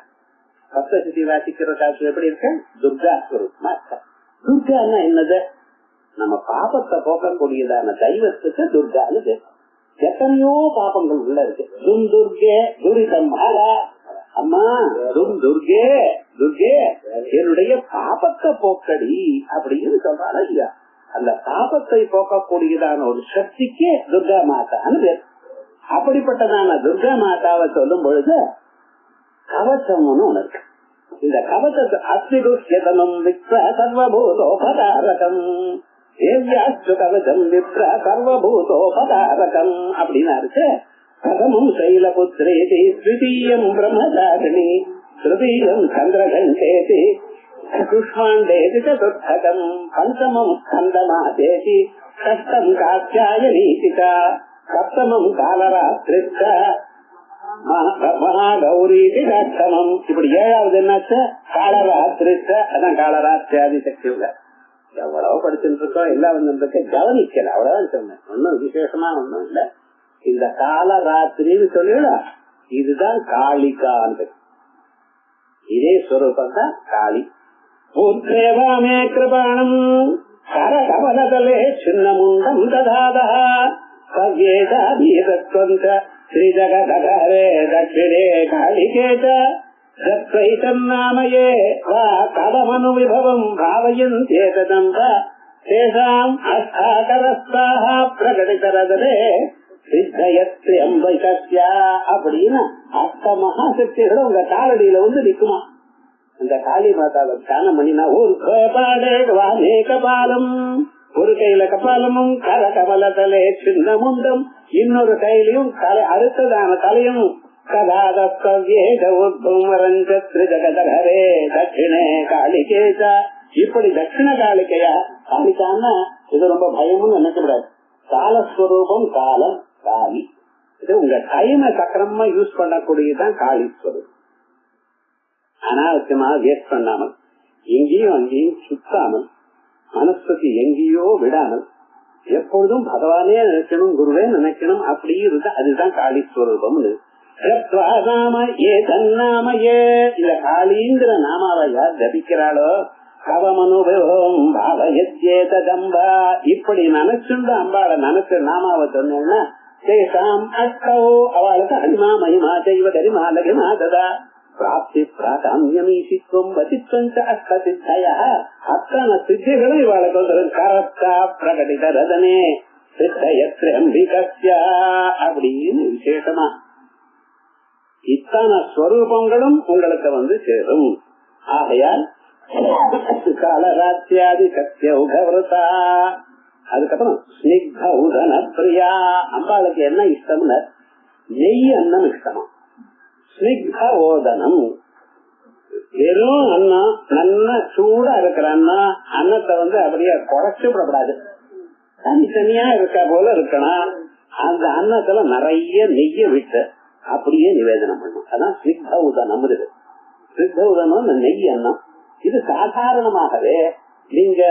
சப்தசதி வாசிக்கிற காலத்துல எப்படி இருக்க? துர்கா ஸ்வரூபமா இருக்கா. துர்கான்னா என்னது? நம்ம பாபத்தை போக்கக்கூடியதான தெய்வத்துக்கு துர்கான்னு பேர். எத்தனையோ பாபங்கள் உள்ள இருக்கு. துர்கே துரிதம் அம்மா, துர்கே துர்கே என்னுடைய பாபத்தை போக்கடி அப்படின்னு சொல்றாங்க இல்லையா? அந்த பாபத்தை போக்கக்கூடியதான ஒரு சக்திக்கு துர்கா மாதான்னு பேர். அப்படிப்பட்டதான துர்கா மாதாவை சொல்லும் பொழுது கவசம்னு ஒண்ணு இருக்கு. இந்த கவசத்தை அஸ்திதுஷ்யதனம் விப்ர சர்வபூதோபதாரகம் ஏவியாஸ்து கவசம் விப்ர சர்வபூதோபதாரகம் அப்படின்னா இருக்கு. பிரதமம் சைலபுத்ரேதி, த்விதீயம் பிரம்மதாரிணி, திருதீயம் சந்திரகண்டேதி, குஷ்மாண்டேதி சதுர்த்தகம், பஞ்சமம் ஸ்கந்தமாதேதி, ஷஷ்டம் காத்யாயனீதிகா, சப்தமம் காலராத்திரிச்ச, மகாகௌரீதி அஷ்டமம். இப்படி 7வது என்னாச்சு? காலராத்திரிச்ச. அதான் காலராத்திரி சக்தி உள்ள. எவ்வளவு படிச்சுட்டு இருக்கோம், எல்லாம் வந்து கவனிக்கல, அவ்வளவுதான் சொன்னேன். ஒன்னும் விசேஷமா ஒண்ணும் இல்ல. இந்த காலராத்திரின்னு சொல்லிடா, இதுதான் காளிகான்னு. இதே ஸ்வரூபம் தான் காளி. பூத்ரேவாமே கிருபாணம் கரகமலதலே சின்னமுண்டம் ததாதா கவ்யேதாதீதத்வந்த ஸ்ரீஜகதகரே தட்சிணே காளிகேத தத்வைதன்னாமயே வா கவமனு விபவம் பாவயந்தேததம் வா தேசாம் அஷ்டாகரஸ்தாக பிரகடிதரதரே சித்தயத்ரி அம்பைகஸ்யா அப்படின்னு அஷ்ட மகாசக்திகளும் உங்க காலடியில வந்து நிக்குமா. அந்த காளி மாதாவை தியானம் பண்ணினா ஒரு கபாலம், ஒரு கையில கபாலமும் கர கமலதலே சின்ன முண்டம், இன்னொரு கையிலையும் தலை அடுத்ததான தலையும் கதாதே தட்சிணே காளிகேசா. இப்படி தட்சிண காளிக்கையா காளிக்கான்னா இது ரொம்ப பயம்னு நினைக்கக்கூடாது. காலஸ்வரூபம் காலம் காளி. இது உங்க டைமை சக்கரமா யூஸ் பண்ணக்கூடியதான் காளீஸ்வரூபம். அனாவசியமா வேஸ்ட் பண்ணாமல், எங்கேயும் அங்கேயும் சுத்தாமல், மனசுக்கு எங்கேயோ விடாமல், எப்பொழுதும் பகவானே நினைக்கணும், குருவே நினைக்கணும், அப்படி இருந்தா அதுதான் காளீஸ்வரூபம். இந்த காளிங்கிற நாமாவை யார் ஜபிக்கிறாளோ கவமனுபவம் பாவயத்யேததம்பா, இப்படி நினைச்சுண்டு அம்பாளை நினைச்ச நாமாவை சொன்னேன்னா தேசாம் அஷ்டோ அவளுக்கு அடிமா மகிமா செய்வ கரிமா லகிமா ததா பிராப்தி பிராகாமியமீசித்வம் வசித்வஞ்ச அஷ்ட சித்தய. அத்தனை சித்திகளும் இவாளுக்கு வந்து கரஸ்தா பிரகடித ரதனே சித்தயத்ரி அம்பிகஸ்யா அப்படின்னு விசேஷமா இத்தனை ஸ்வரூபங்களும் உங்களுக்கு வந்து சேரும். ஆகையால் காலராத்தியாதி சத்திய உகவருதா. அதுக்கப்புறம் ஸ்னிக்த உதன பிரியா. அம்பாளுக்கு என்ன இஷ்டம்னு நெய் அன்னம் இஷ்டமா. ஸ்னிக்த ஓதனம் வெறும் அன்னம், நல்ல சூடா இருக்கிற அன்னம், அன்னத்தை வந்து அப்படியே குறைச்சு விடக்கூடாது, தனித்தனியா இருக்க போல இருக்கணும். அந்த அன்னத்துல நிறைய நெய்ய விட்டு அப்படியே நிவேதனம் பண்ணும். அதான் ஸ்னிக்த உதனம். இது ஸ்னிக்த உதனம் நெய் அன்னம். இது சாதாரணமாகவே நீங்க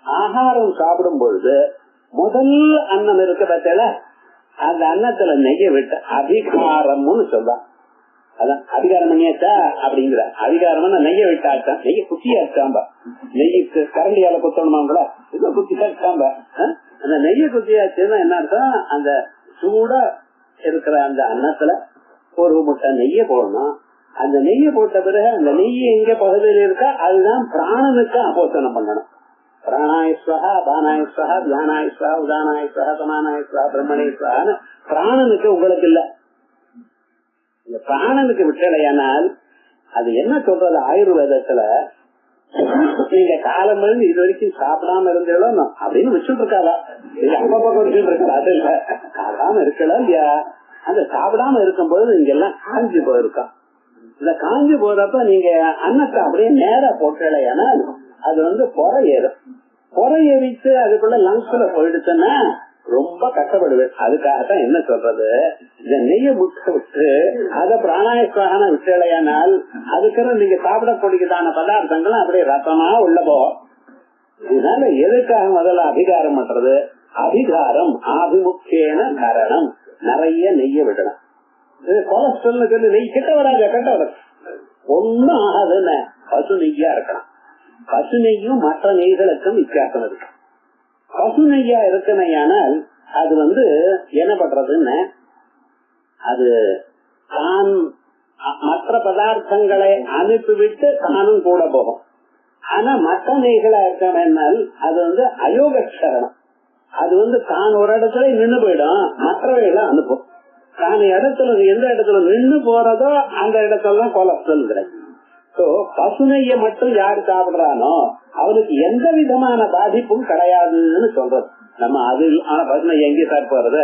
ஆகாரம் சாப்பிடும் பொழுது முதல் அன்னம் இருக்க பத்தில அந்த அன்னத்துல நெய்ய விட்டு அதிகாரம்னு சொல்றான். அதான் அதிகாரம் பண்ணியாச்சா அப்படிங்கிற அதிகாரம் நெய்ய விட்டாச்சா, நெய்ய குத்தியா இருக்காம்ப, நெய்யுக்கு கரண்டியால குத்தணுமாங்களா, இது குத்தியா இருக்காம்ப, அந்த நெய்ய குத்தியாச்சுன்னா என்ன அர்த்தம், அந்த சூடா இருக்கிற அந்த அன்னத்துல ஒரு முட்டை நெய்ய போடணும். அந்த நெய்ய போட்ட பிறகு அந்த நெய் எங்க பகுதியில் இருக்கா அதுதான் பிராணனுக்கு ஆபோசனம் பண்ணணும். பிராணாயஸ்வஹா பானாயஸ்வஹா தியானாயஸ்வஹா உதானாயஸ்வஹா சமானாயஸ்வஹா பிரம்மணேஸ்வஹான்னு பிராணனுக்கு உங்களுக்கு இல்ல. இந்த பிராணனுக்கு விட்டலையானால் அது என்ன சொல்றது ஆயுர்வேதத்துல, நீங்க காலம் இருந்து இது வரைக்கும் சாப்பிடாம இருந்தீங்களோ அப்படின்னு வச்சுட்டு இருக்காதா, இது அப்பப்ப குடிச்சுட்டு இருக்கா, அது இல்ல சாப்பிடாம இருக்கலாம் இல்லையா. அந்த சாப்பிடாம இருக்கும் பொழுது இங்க எல்லாம் காஞ்சி போயிருக்கா. இந்த காஞ்சி போறப்ப நீங்க அன்னத்தை அப்படியே நேரா போட்டலையானால் அது பொறை ஏறும். பொறை ஏறிச்சு அதுக்குள்ள லங்ஸ்ல போயிடுச்சுன்னா ரொம்ப கஷ்டப்படுவேன். அதுக்காகத்தான் என்ன சொல்றது, இந்த நெய்ய முட்டை விட்டு அத பிராணாயஸ்வகான விட்டலையானால் அதுக்கு நீங்க சாப்பிடக்கூடியதான பதார்த்தங்களும் அப்படியே ரசமா உள்ள போகும். இதனால எதுக்காக முதல்ல அபிகாரம் பண்றது, அபிகாரம் ஆபிமுக்கியன காரணம். நிறைய நெய்ய விடணும். கொலஸ்ட்ரால் சொல்லி நெய் கிட்ட வராது, கட்ட வராது, ஒன்னும் ஆகாதுன்னு பசு நெய்யா இருக்கணும். பசு நெய்யும் மற்ற நெய்களுக்கும் வித்தியாசம் இருக்கு. பசு நெய்யா இருக்கணையானால் அது என்ன பண்றதுன்னு, அது தான் மற்ற பதார்த்தங்களை அனுப்பிவிட்டு தானும் கூட போகும். ஆனா மற்ற நெய்களா இருக்கனால் அது அயோகரணம். அது தான் ஒரு இடத்துல நின்று போயிடும், மற்றவைகளை அனுப்பும். தான் இடத்துல எந்த இடத்துல நின்று போறதோ அந்த இடத்துலதான் கொலஸ்ட்ரால் கிடைக்கும். பசுநெய்ய மட்டும் யாரு சாப்பிடுறானோ அவனுக்கு எந்த விதமான பாதிப்பும் கிடையாதுன்னு சொல்றது. நம்ம அது ஆனா பசுநெய்ய எங்கே சாப்பிடுறது,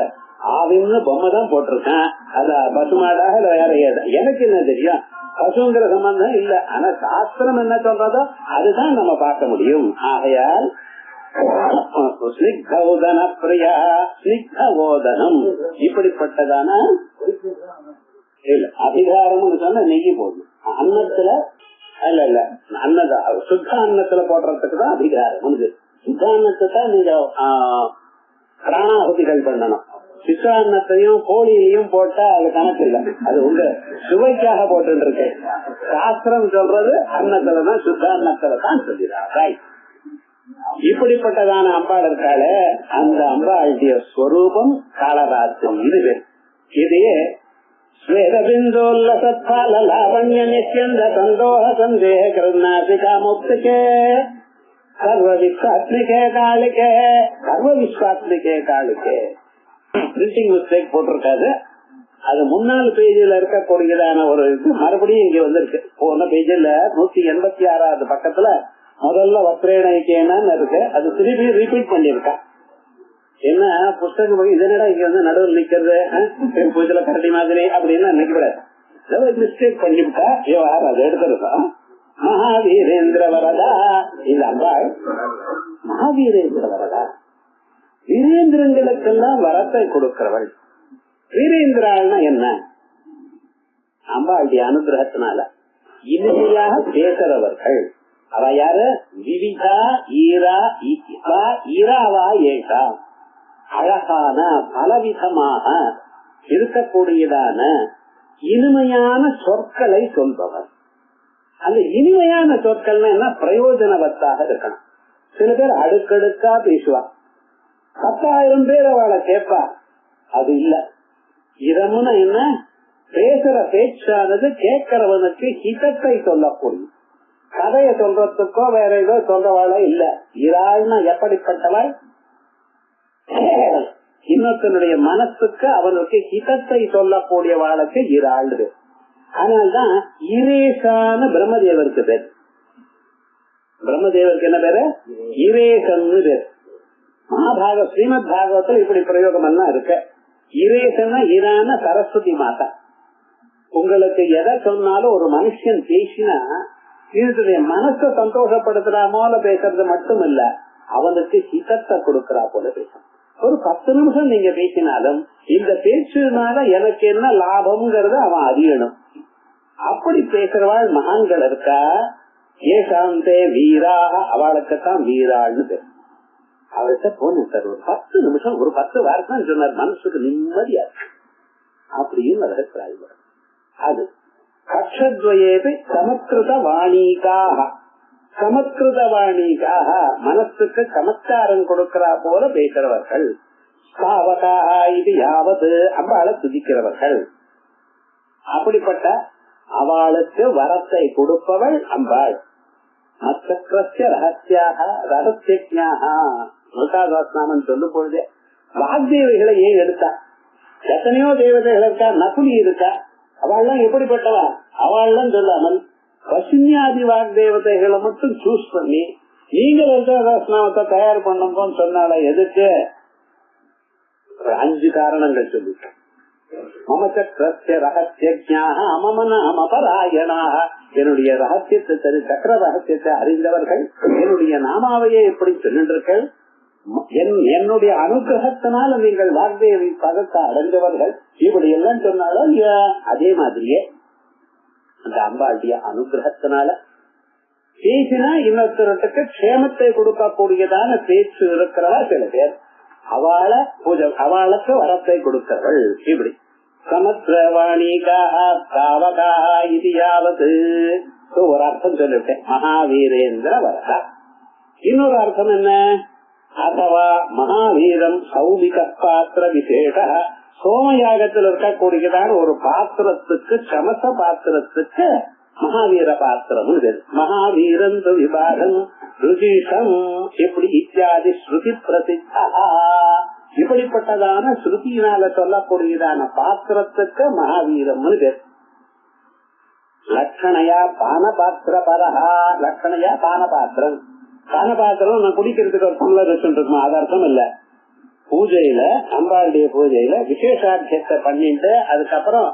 ஆவின்னு பொம்மை தான் போட்டிருக்கேன், அது பசுமாடாக இல்ல வேற ஏதா, எனக்கு என்ன தெரியும், பசுங்கிற சம்பந்தம் இல்ல. ஆனா சாஸ்திரம் என்ன சொல்றதோ அதுதான் நம்ம பார்க்க முடியும். ஆகையால் ஸ்னிக்தோதன பிரியா ஸ்னிக்தோதனம் இப்படிப்பட்டதான இல்ல அதிகாரம் சொன்ன நெய்யி போடணும். அன்னத்துல இல்ல அன்னத சுத்த அன்னத்துல போடுறதுக்கு தான் அதிகாரம். சுத்த அன்னத்தை தான் நீங்க பிராணாகுதிகள் பண்ணணும். சித்த அன்னத்தையும் கோழியிலையும் போட்டா அது கணக்கு இல்ல, அது உங்க சுவைக்காக போட்டு இருக்கு. சாஸ்திரம் சொல்றது அன்னத்துலதான் சுத்த அன்னத்துல தான் சொல்லிடுறா. இப்படிப்பட்டதான அம்பாள் இருக்காளே, அந்த அம்பாளுடைய ஸ்வரூபம் காளராத்திரி. இது இதையே ஸ்வேதபிந்தோல்லசத்பாலலாவண்ய நித்யந்த சந்தோஷ சந்தேக கிருநாசிகா முக்திகே சர்வ விஸ்வாத்மிகே காளிகே சர்வ விஸ்வாத்மிகே காளிகே. Printing mistake போட்டிருக்காது. அது முன்னாள் பேஜில இருக்கக்கூடியதான ஒரு இது மறுபடியும் இங்க வந்திருக்கு. போன பேஜில் 186வது பக்கத்துல முதல்ல வக்ரேணைக்கேன்னு இருக்கு, அது திருப்பி ரிப்பீட் பண்ணிருக்கா. என்ன புஸ்தகம் இதனடா இங்க நடுவில் நிக்கிறது பூஜைல கரடி மாதிரி அப்படின்னு நினைக்கூடாது. மிஸ்டேக் பண்ணிவிட்டா விவகாரம் அதை எடுத்துருக்கா. மகாவீரேந்திர வரதா, இந்த அம்பாள் மகாவீரேந்திர வரதா, வீரேந்திரங்களுக்கெல்லாம் வரத்தை கொடுக்கிறவள். வீரேந்திராள்னா என்ன, அம்பாளுடைய அனுகிரகத்தினால இனிமையாக பேசுறவர்கள். அவ யாரு, விவிதா ஈரா ஈராவா ஏஷா, அழகான பலவிதமாக இருக்கக்கூடியதான இனிமையான சொற்களை சொல்பவர். அந்த இனிமையான சொற்கள்னா என்ன, பிரயோஜனவத்தாக இருக்கணும். சில பேர் அடுக்கடுக்கா பேசுவா, 10,000 பேர் அவளை கேட்பா, அது இல்ல. இதமுன்னா என்ன, பேசுற பேச்சானது கேட்கிறவனுக்கு ஹிதத்தை சொல்லக்கூடிய, கதைய சொல்றதுக்கோ வேற ஏதோ சொல்றவாள இல்ல. இராள்னா எப்படிப்பட்டவள், இன்னொருத்தனுடைய மனசுக்கு அவனுக்கு ஹிதத்தை சொல்லக்கூடிய வாளுக்கு இராள். அதனால்தான் இரேசான பிரம்மதேவருக்கு பேர். பிரம்மதேவருக்கு என்ன பேரு, இரேசன் பேர். ஸ்ரீமத் பாகவத்தில் இப்படி பிரயோகம் எல்லாம் இருக்கு. இரேசன்னா இரான சரஸ்வதி மாதா. உங்களுக்கு எதை சொன்னாலும் ஒரு மனுஷன் பேசினா இதனுடைய மனசை சந்தோஷப்படுத்துறா போல பேசுறது மட்டும் இல்ல, அவனுக்கு ஹிதத்தை கொடுக்கறா போல பேசும். ஒரு 10 நிமிஷம் நீங்க பேசினாலும் இந்த பேச்சுனால எனக்கு என்ன லாபம்ங்கிறத அவன் அறியணும். அப்படி பேசுறவாள் மகான்கள் இருக்கா. ஏசாந்தே வீராக, அவளுக்குத்தான் வீராள்னு பேர். அவர்கிட்ட போனேன் சார், ஒரு 10 நிமிஷம் ஒரு 10 வார்த்தை சொன்னார், மனசுக்கு நிம்மதியா இருக்கு அப்படின்னு அது. கட்சத்வயேபி சமஸ்கிருத வாணிகாக, சமத்கிருதவாணிகாக மனசுக்கு சமத்காரம் கொடுக்கிறா போல பேசுறவர்கள். ஸ்தாவகாக இது யாவது அம்பாளை துதிக்கிறவர்கள். அப்படிப்பட்ட அவளுக்கு வரத்தை கொடுப்பவள் அம்பாள். மத்சக்ரஸ்ய ரகசியாக ரகசியஜாக முல்காதாஸ்நாமன் சொல்லும் பொழுதே வாக்தேவிகளை ஏன் எடுத்தா? எத்தனையோ தேவதைகள் இருக்கா, நகுலி இருக்கா, அவள்லாம் எப்படிப்பட்டவா? அவள்லாம் சொல்லாமல் பசுமியாதி வாக்தேவதைகளை மட்டும் சூஸ் பண்ணி நீங்க லலிதாதாஸ்நாமத்தை தயார் பண்ணுங்கன்னு சொன்னால எதுக்கு? 5 காரணங்கள் சொல்லிட்டேன். மமசக்ரஸ்ய ரகசியஜாக அமமநாமபராயணாக, என்னுடைய ரகசியத்தை சரி சக்கர ரகசியத்தை அறிந்தவர்கள், என்னுடைய நாமாவையே எப்படி சொல்லின்றீர்கள், என்னுடைய அனுகிரகத்தினால நீங்கள் வாக்தேவி பதத்தை அடைஞ்சவர்கள், இப்படி எல்லாம் சொன்னாலும் அதே மாதிரியே அந்த அம்பாளுடைய அனுகிரகத்தினால பேசினா இன்னொருத்தருக்கு க்ஷேமத்தை கொடுக்கக்கூடியதான பேச்சு இருக்கிறவா சில பேர். அவளை பூஜை அவளுக்கு வரத்தை கொடுத்தவள். இப்படி சமத்ரவாணிகாக ஸ்தாவகாக இது யாவது ஒரு அர்த்தம் சொல்லிவிட்டேன். மகாவீரேந்திர வரதா. இன்னொரு அர்த்தம் என்ன? அதுவா மகாவீரம் சௌமிக பாத்திர விசேஷ, சோமயாகத்தில் இருக்கக்கூடியதான ஒரு பாத்திரத்துக்கு சமச பாத்திரத்துக்கு மகாவீர பாத்திரம். மகாவீரந்து விபாகம் ருஜிஷம் இப்படி இத்தியாதி ஸ்ருதி பிரசித்தா, இப்படிப்பட்டதான ஸ்ருதியினால சொல்லக்கூடியதான பாத்திரத்துக்கு மகாவீரம். லட்சணையா பான பாத்திர பரஹா, லட்சணையா பான பாத்திரம். பான பாத்திரம் நான் குடிக்கிறதுக்கு ஒரு சம்பளம் வச்சுருக்கோம், அது அர்த்தம் இல்ல. பூஜையில அம்பாளுடைய பூஜையில விசேஷாட்சியத்தை பண்ணிட்டு அதுக்கப்புறம்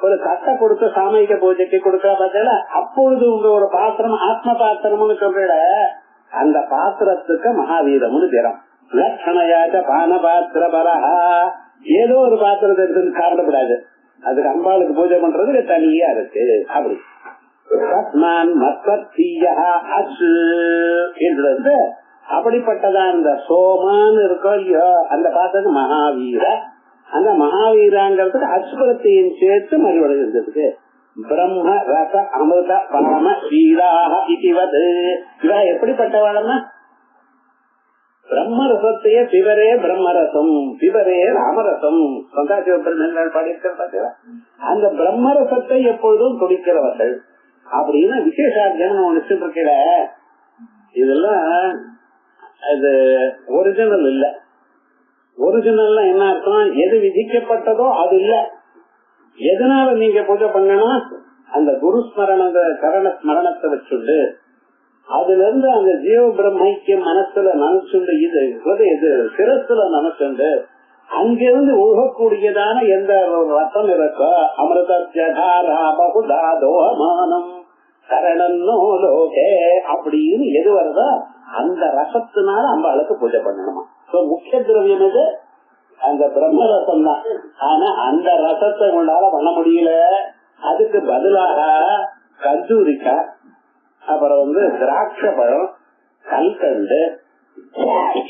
ஒரு கட்டை கொடுத்து சாமயிக பூஜைக்கு கொடுக்கற பார்த்தா அப்பொழுது உங்க ஒரு பாத்திரம் ஆத்ம பாத்திரம்னு சொல்ற அந்த பாத்திரத்துக்கு மகாவீரம்னு பேரம். லட்சணையாச்ச பான பாத்திர பரஹா, ஏதோ ஒரு பாத்திரத்தை எடுத்து சாப்பிடக்கூடாது, அதுக்கு அம்பாளுக்கு பூஜை பண்றது தனியா இருக்கு. அப்படி அப்படிப்பட்டதான் அந்த சோமான்னு இருக்கோ இல்லையோ அந்த பாத்திரத்துக்கு மகாவீர. அந்த மகாவீராங்கிறதுக்கு அஸ்பரத்தையும் சேர்த்து மறுபடியும் இருந்ததுக்கு பிரம்ம ரச அமிர்த பரம சீலாக இதுவது. இவ எப்படிப்பட்டவாளன்னா பிரம்மரசத்தையே பிவரே பிரம்மரசம் பிவரே ராமரசம் சந்தாசிவபெருமாள் பாடியிருக்கிற அந்த பிரம்மரசத்தை எப்பொழுதும் துடிக்கிறவர்கள் அப்படின்னு விசேஷாத்தியம் நினைச்சிட்டு இருக்கல. இதெல்லாம் இது ஒரிஜினல் இல்ல. ஒரிஜினல் என்ன அர்த்தம்? எது விதிக்கப்பட்டதோ அது இல்ல. எதனால நீங்க பூஜை பண்ணணும்? அந்த குரு ஸ்மரண கரண ஸ்மரணத்தை வச்சுண்டு அதுல இருந்து அந்த ஜீவ பிரம்மைக்கியம் மனசுல நினைச்சுண்டு இது இது சிரசுல நினைச்சுண்டு அங்கிருந்து ஒழுகக்கூடியதான எந்த ரசம் இருக்கோ அமிர்தோமானம் கரணன்னோ லோகே அப்படின்னு எது வருதோ அந்த ரசத்தினால அம்பாளுக்கு பூஜை பண்ணணுமா. முக்கிய திரவியம் இது அந்த பிரம்ம ரசம் தான். ஆனா அந்த ரசத்தை கொண்டால பண்ண முடியல. அதுக்கு பதிலாக கஞ்சூரிக்காய், அப்புறம் திராட்ச பழம், கல்கண்டு,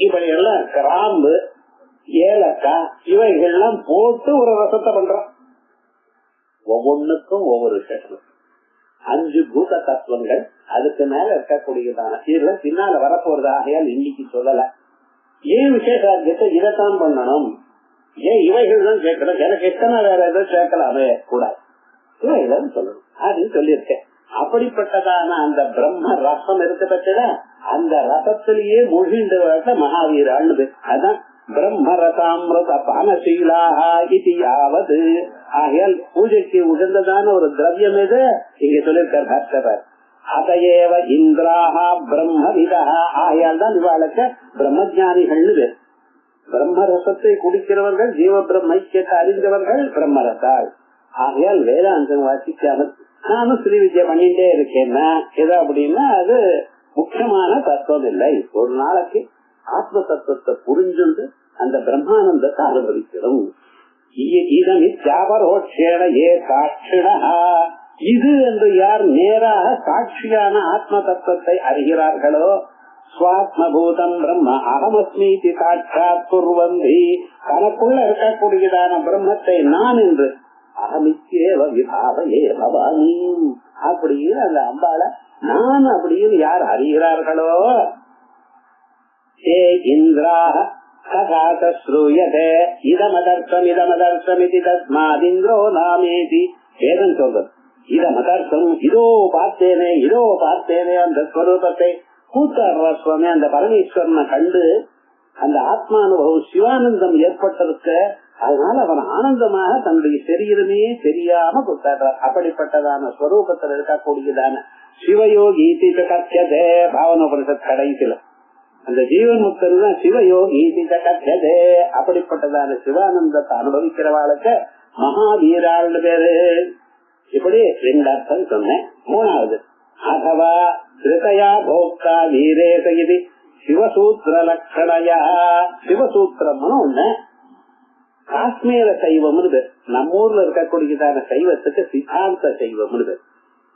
இப்படி எல்லாம் கிராம்பு, ஏலக்காய் இவைகள்லாம் போட்டு ஒரு ரசத்தை பண்றோம். ஒவ்வொன்னுக்கும் ஒவ்வொரு விசேஷம். 5 பூத தத்துவங்கள் அதுக்கு மேல இருக்கக்கூடியதான இதுல பின்னால வரப்போறது. ஆகையால் இன்னைக்கு சொல்லல. ஏன் விசேஷாத்தியத்தை இதைத்தான் பண்ணணும், ஏன் இவைகள் தான் கேட்கணும், எனக்கு எத்தனை வேற ஏதோ சேர்க்கலாமே கூடாது, இவைகள் சொல்லணும் அப்படின்னு சொல்லியிருக்கேன். அப்படிப்பட்டதான அந்த பிரம்ம ரசம் இருக்க பட்சல அந்த ரசத்திலேயே மூழ்கின்ற மகாவீரான்னு. அதான் பிரம்ம ரசாமிருத பானசீலாக இது யாவது. ஆகையால் பூஜைக்கு உகந்ததான ஒரு திரவியம் எது இங்க சொல்லியிருக்கார் பாஸ்கரர். அதையேவ இந்திராக பிரம்மவிதா. ஆகையால் தான் இவாளுக்கு பிரம்மஜானிகள்னு. பிரம்ம ரசத்தை குடிக்கிறவர்கள் ஜீவ பிரம்மைக்கியத்தை அறிந்தவர்கள் பிரம்மரசால். ஆகையால் வேதாந்தம் வாசிக்காமல் நானும் ஸ்ரீ வித்யா பண்ணிட்டே இருக்கேன்னா எது அப்படின்னா அது முக்கியமான தத்துவம் இல்லை. ஒரு நாளைக்கு ஆத்ம தத்துவத்தை புரிஞ்சுண்டு அந்த பிரம்மானந்தத்தை அனுபவிக்கிறோம். இது என்று யார் நேராக சாட்சியான ஆத்ம தத்துவத்தை அறிகிறார்களோ ஸ்வாத்மபூதம் பிரம்ம அகமஸ்மீதி சாட்சாத் குர்வந்தி, தனக்குள்ள இருக்கக்கூடியதான பிரம்மத்தை நான் என்று அகமிச்சேவ விபாவையே பவானி அப்படின்னு அந்த அம்பாள நான் அப்படின்னு யார் அறிகிறார்களோ ஏ இந்திரா சகாசூயதே இதமதர்சமிதி தஸ்மாதிந்திரோ நாமேதி வேதம் சொல்றது. இதமதர்சம் இதோ பார்த்தேனே அந்த ஸ்வரூபத்தை கூத்தாடுற சுவாமி அந்த பரமேஸ்வரனை கண்டு அந்த ஆத்மானுபவம் சிவானந்தம் ஏற்பட்டிருக்கு. அதனால அவன் ஆனந்தமாக தன்னுடைய சரீரமே தெரியாம கூத்தாடுறார். அப்படிப்பட்டதான ஸ்வரூபத்தில் இருக்கக்கூடியதான சிவயோகி கத்தியதே பாவனோபனிஷத் கடைசியில அந்த ஜீவன் முக்தர் தான் சிவயோகி கத்தியதே. அப்படிப்பட்டதான சிவானந்தத்தை அனுபவிக்கிறவாளுக்கு மகாவீராள்னு பேரு. இப்படி 2 அர்த்தம் சொன்னேன். 3வது அதவா திருதயா போக்தா வீரேச இது சிவசூத்திர லட்சணையா. சிவசூத்திரம்னு ஒண்ணு காஷ்மீர சைவம்னு பேர். நம்ம ஊர்ல இருக்கக்கூடியதான சைவத்துக்கு சித்தாந்த சைவம்னு பேர்.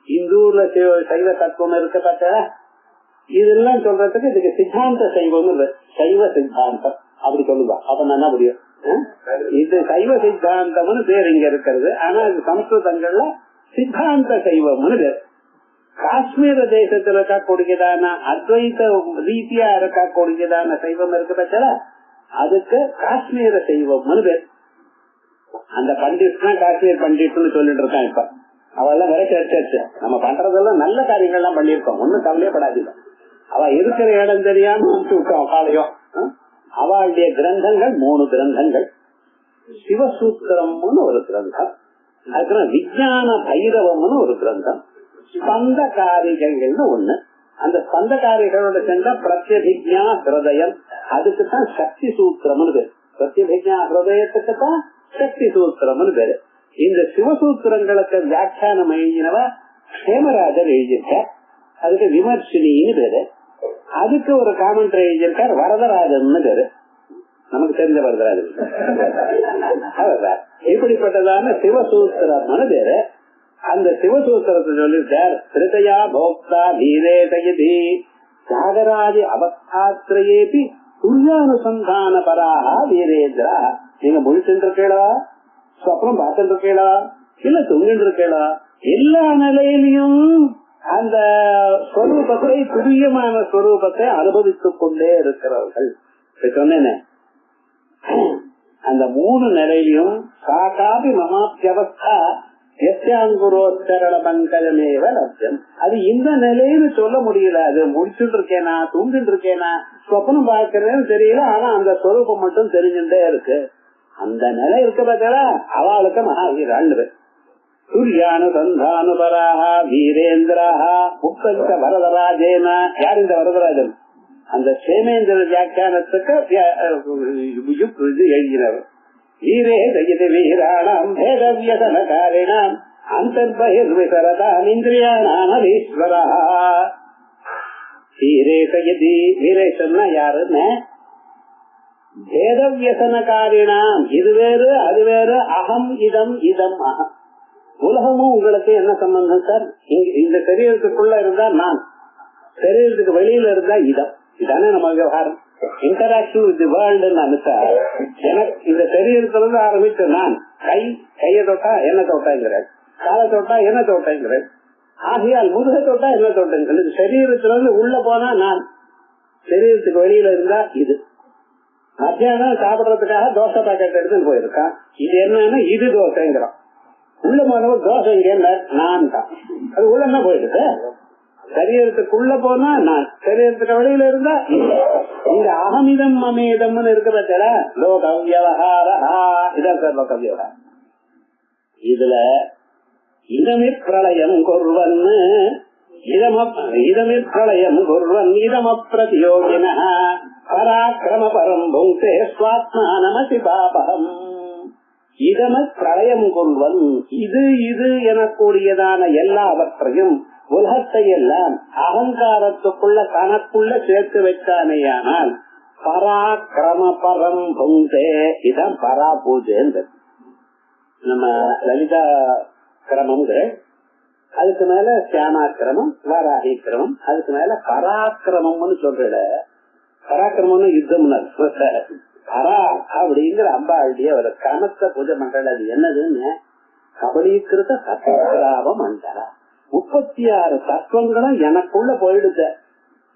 இந்த ஊர்ல சைவ தத்துவம் இருக்கப்பட்ட இதெல்லாம் சொல்றதுக்கு இதுக்கு சித்தாந்த சைவம்னு பேர். சைவ சித்தாந்தம் அப்படி சொல்லுவா. அப்ப நான் என்ன முடியும், இது சைவ சித்தாந்தம்னு பேர் இங்க இருக்கிறது. ஆனா இது சம்ஸ்கிருதங்கள்ல சித்தாந்த சைவம்னு பேர். காஷ்மீர தேசத்துல இருக்கக்கூடியதான அத்வைத ரீதியா இருக்கக்கூடியதான சைவம் இருக்கு பட்சல அதுக்கு காஷ்மீர சைவம்னு பேர். அந்த பண்டிட் தான் காஷ்மீர் பண்டிட்னு சொல்லிட்டு இருக்கான். இப்ப அவெல்லாம் வேற சர்ச்சை நம்ம பண்றதெல்லாம் நல்ல காரியங்கள்லாம் பண்ணிருக்கோம். ஒன்னும் கவலையப்படாதீங்க. அவ இருக்கிற இடம் தெரியாம விட்டோம் காலையும். அவளுடைய கிரந்தங்கள் 3 கிரந்தங்கள். சிவசூத்திரம்னு ஒரு கிரந்தம், அதுக்கப்புறம் விஞ்ஞான பைரவம்னு ஒரு கிரந்தம், ஸ்பந்த காரிகைகள்னு ஒண்ணு. அந்த ஸ்பந்த காரிகளோட சேர்ந்த பிரத்யபிக்ஞா ஹிருதயம், அதுக்குத்தான் சக்தி சூத்திரம்னு பேரு. பிரத்யபிக்ஞா ஹிருதயத்துக்கு தான் சக்தி சூத்திரம்னு பேரு. இந்த சிவசூத்திரங்களுக்கு வியாக்கியானம் எழுதினவ ஹேமராஜர் எழுதியிருக்க. அதுக்கு விமர்சினின்னு பேரு. அதுக்கு ஒரு காமெண்ட்ரி எழுதியிருக்கார் வரதராஜன் பேரு. நமக்கு தெரிஞ்ச வரதராஜன். இப்படிப்பட்டதான சிவசூத்திரம்னு பேரு. அந்த சிவசூத்திரத்தை சொல்லிருக்கார். திருதயா போக்தா வீரேதயதி தியாகராஜ அவஸ்தாத்ரயேபி துரியானுசந்தான பராக வீரேந்திரா. நீங்க முழிச்சுட்டு இருக்கீங்களா, சொப்னம் பார்த்துட்டு இருக்கீங்களா, இல்ல தூங்கிட்டு இருக்கீங்களா, எல்லா நிலையிலையும் அந்த ஸ்வரூபத்தை துரியமான ஸ்வரூபத்தை அனுபவித்துக் கொண்டே இருக்கிறவர்கள். சொன்னேனே அந்த 3 நிலையிலும் சாகாபி மமாப்தியவஸ்தா எஸ்யாங்குரோச்சரண பங்கஜமேவ லட்சியம். அது இந்த நிலைன்னு சொல்ல முடியல. அது முடிச்சுட்டு இருக்கேனா, தூங்கிட்டு இருக்கேனா, சொப்பனம் பார்க்கிறேன்னு தெரியல. ஆனா அந்த ஸ்வரூபம் மட்டும் தெரிஞ்சுட்டே இருக்கு. அந்த நிலை இருக்க பார்த்தா அவளுக்கு மகாவீராள். சூர்யானுசந்தானுபராக வீரேந்திராக முக்த வரதராஜேன. யார் இந்த வரதராஜன்? அந்த சேமேந்திர வியாக்கியானத்துக்கு எழுதினவர். வீரே தகித வீராணாம் வேதவியதனகாரிணாம் அந்தர்பகிர்விசரதாம் இந்திரியாணாம் அதீஸ்வரா. வீரே தகிதி வீரேசன்னா யாருன்னு வேதவியசனகாரிணாம். இது வேறு அது வேறு. அகம் இதம் இதம் அகம். உலகமும் உங்களுக்கு என்ன சம்பந்தம் சார்? இந்த சரீரத்துக்குள்ள இருந்தா நான், சரீரத்துக்கு வெளியில இருந்தா இதம். இதானே நம்ம விவகாரம். இன்டராக்டிவ் வித் தி வேர்ல்ட் நினைச்சா எனக்கு இந்த சரீரத்துல இருந்து ஆரம்பிச்சு நான் கைய தொட்டா என்ன தொட்டாங்கிறேன், காலை தொட்டா என்ன தொட்டாங்கிறேன், ஆகையால் முதுக தொட்டா என்ன தொட்டேன். சரீரத்துல இருந்து உள்ள போனா நான், சரீரத்துக்கு வெளியில இருந்தா இது. மத்தியானம் சாப்பிடறதுக்காக தோசை பாக்கெட் எடுத்துன்னு போயிருக்கான். இது என்னன்னா இது தோசைங்கிறோம். உள்ள போனவர் தோசை இங்க நான் தான். அது உள்ள என்ன போயிடுது. சரீரத்துக்குள்ள போனா நான், சரீரத்துக்கு வெளியில இருந்தா இந்த அகமிதம் மமேதம்னு இருக்க பட்சல லோக வியவஹாரஹா. இதான் சார் லோக வியவஹாரம். இதுல இதமிற் பிரளயம் குர்வன்னு இதமிற் பிரளயம் குர்வன் இதமப்ரதியோகின பராக்கிரம பரம் புங்கே ஸ்வாத்மானமசி பாபகம். இதமத் பிரளயம் கொள்வன் இது இது எனக்கூடியதான எல்லாவற்றையும் உலகத்தை எல்லாம் அகங்காரத்துக்குள்ள தனக்குள்ள சேர்த்து வச்சானேயானால் பராக்கிரம பரம் புங்கே. இதான் பரா பூஜை. நம்ம லலிதா கிரமம்ங்கிற, அதுக்கு மேல சியாமா கிரமம், வாராகி கிரமம், அதுக்கு மேல பராக்கிரமம்னு சொல்ற. பராக்கிரமம்னு யுத்தம். பரா அப்படிங்கிற அம்பாளுடைய ஒரு கிரமத்தை பூஜை பண்றது. அது என்னதுன்னு கபலீகிருத சத்ராவ மண்டல 36 தத்துவங்களும் எனக்குள்ள போயிடுத.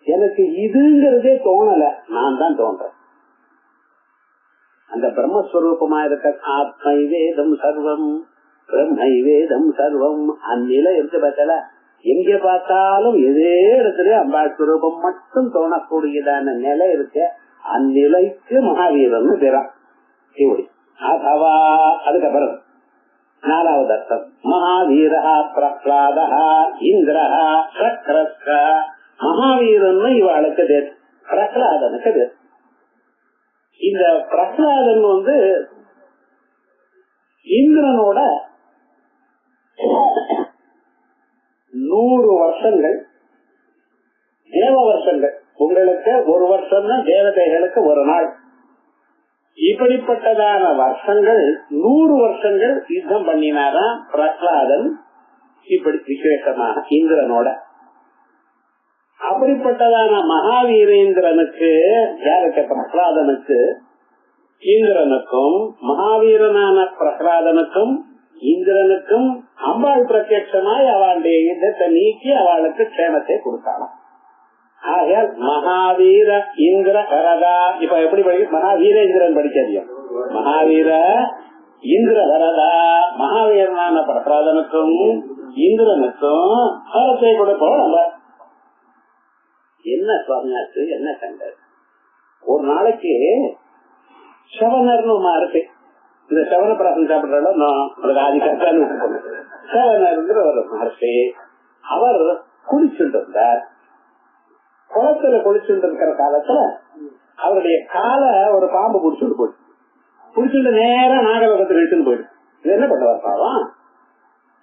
எனக்கு இதுங்கிறதே தோணல, நான் தான் தோன்றேன். அந்த பிரம்மஸ்வரூபமா இருக்க ஆத்மை வேதம் சர்வம் பிரம்மை வேதம் சர்வம் அந்நிலை இருக்கு பார்த்தல. எங்க பார்த்தாலும் எதே இடத்துல அம்பாள் ஸ்வரூபம் மட்டும் தோணக்கூடியதான நிலை இருக்கு. அந்நிலைக்கு மகாவீரன் பேரா இப்படி. அதுவா அதுக்கப்புறம் 4வது அர்த்தம் மகாவீரா பிரஹ்லாதா இந்திரஹா சக்ரஸ்க. மகாவீரன் இவாளுக்கு பேர், பிரஹ்லாதனுக்கு பேர். இந்த பிரஹ்லாதன் இந்திரனோட 100 வருஷங்கள் தேவ வருஷங்கள். உங்களுக்கு ஒரு வருஷம்னா தேவதைகளுக்கு ஒரு நாள். இப்படிப்பட்டதான வருஷங்கள் 100 வருஷங்கள் யுத்தம் பண்ணினாராம் பிரஹ்லாதன். இப்படி விசேஷமாக இந்திரனோட. அப்படிப்பட்டதான மகாவீரேந்திரனுக்கு, யாருக்கு பிரஹ்லாதனுக்கு, இந்திரனுக்கும் மகாவீரனான பிரஹ்லாதனுக்கும் இந்திரனுக்கும் அம்பாள் பிரத்யட்சமாய் அவளுடைய யுத்தத்தை நீக்கி அவளுக்கு க்ஷேமத்தை கொடுத்தாளாம். ஆகையால் மகாவீர இந்திர வரதா. இப்ப எப்படி படிக்க? மகாவீரேந்திரன் படிக்காதியா, மகாவீர இந்திர வரதா. மகாவீரனான பிரஹ்லாதனுக்கும் இந்திரனுக்கும் வரத்தை கொடுப்போம். நம்ம என்ன சுவாமியாச்சு, என்ன கண்டது? ஒரு நாளைக்கு சவணர்னு இருக்கு. இந்த சவண பிராசம் சாப்பிடுறாலும் ஆதி கஷ்டான்னு சவணர்ங்கிற ஒரு மகர்ஷி. அவர் குளிச்சுட்டு இருந்தார். குளத்துல குளிச்சுட்டு இருக்கிற காலத்துல அவருடைய காலை ஒரு பாம்பு புடிச்சுட்டு போயிடுச்சு. புடிச்சுட்டு நேரா நாகலோகத்துக்கு இழுத்துன்னு போயிடுச்சு. இது என்ன பண்ணுவார் பாவம்?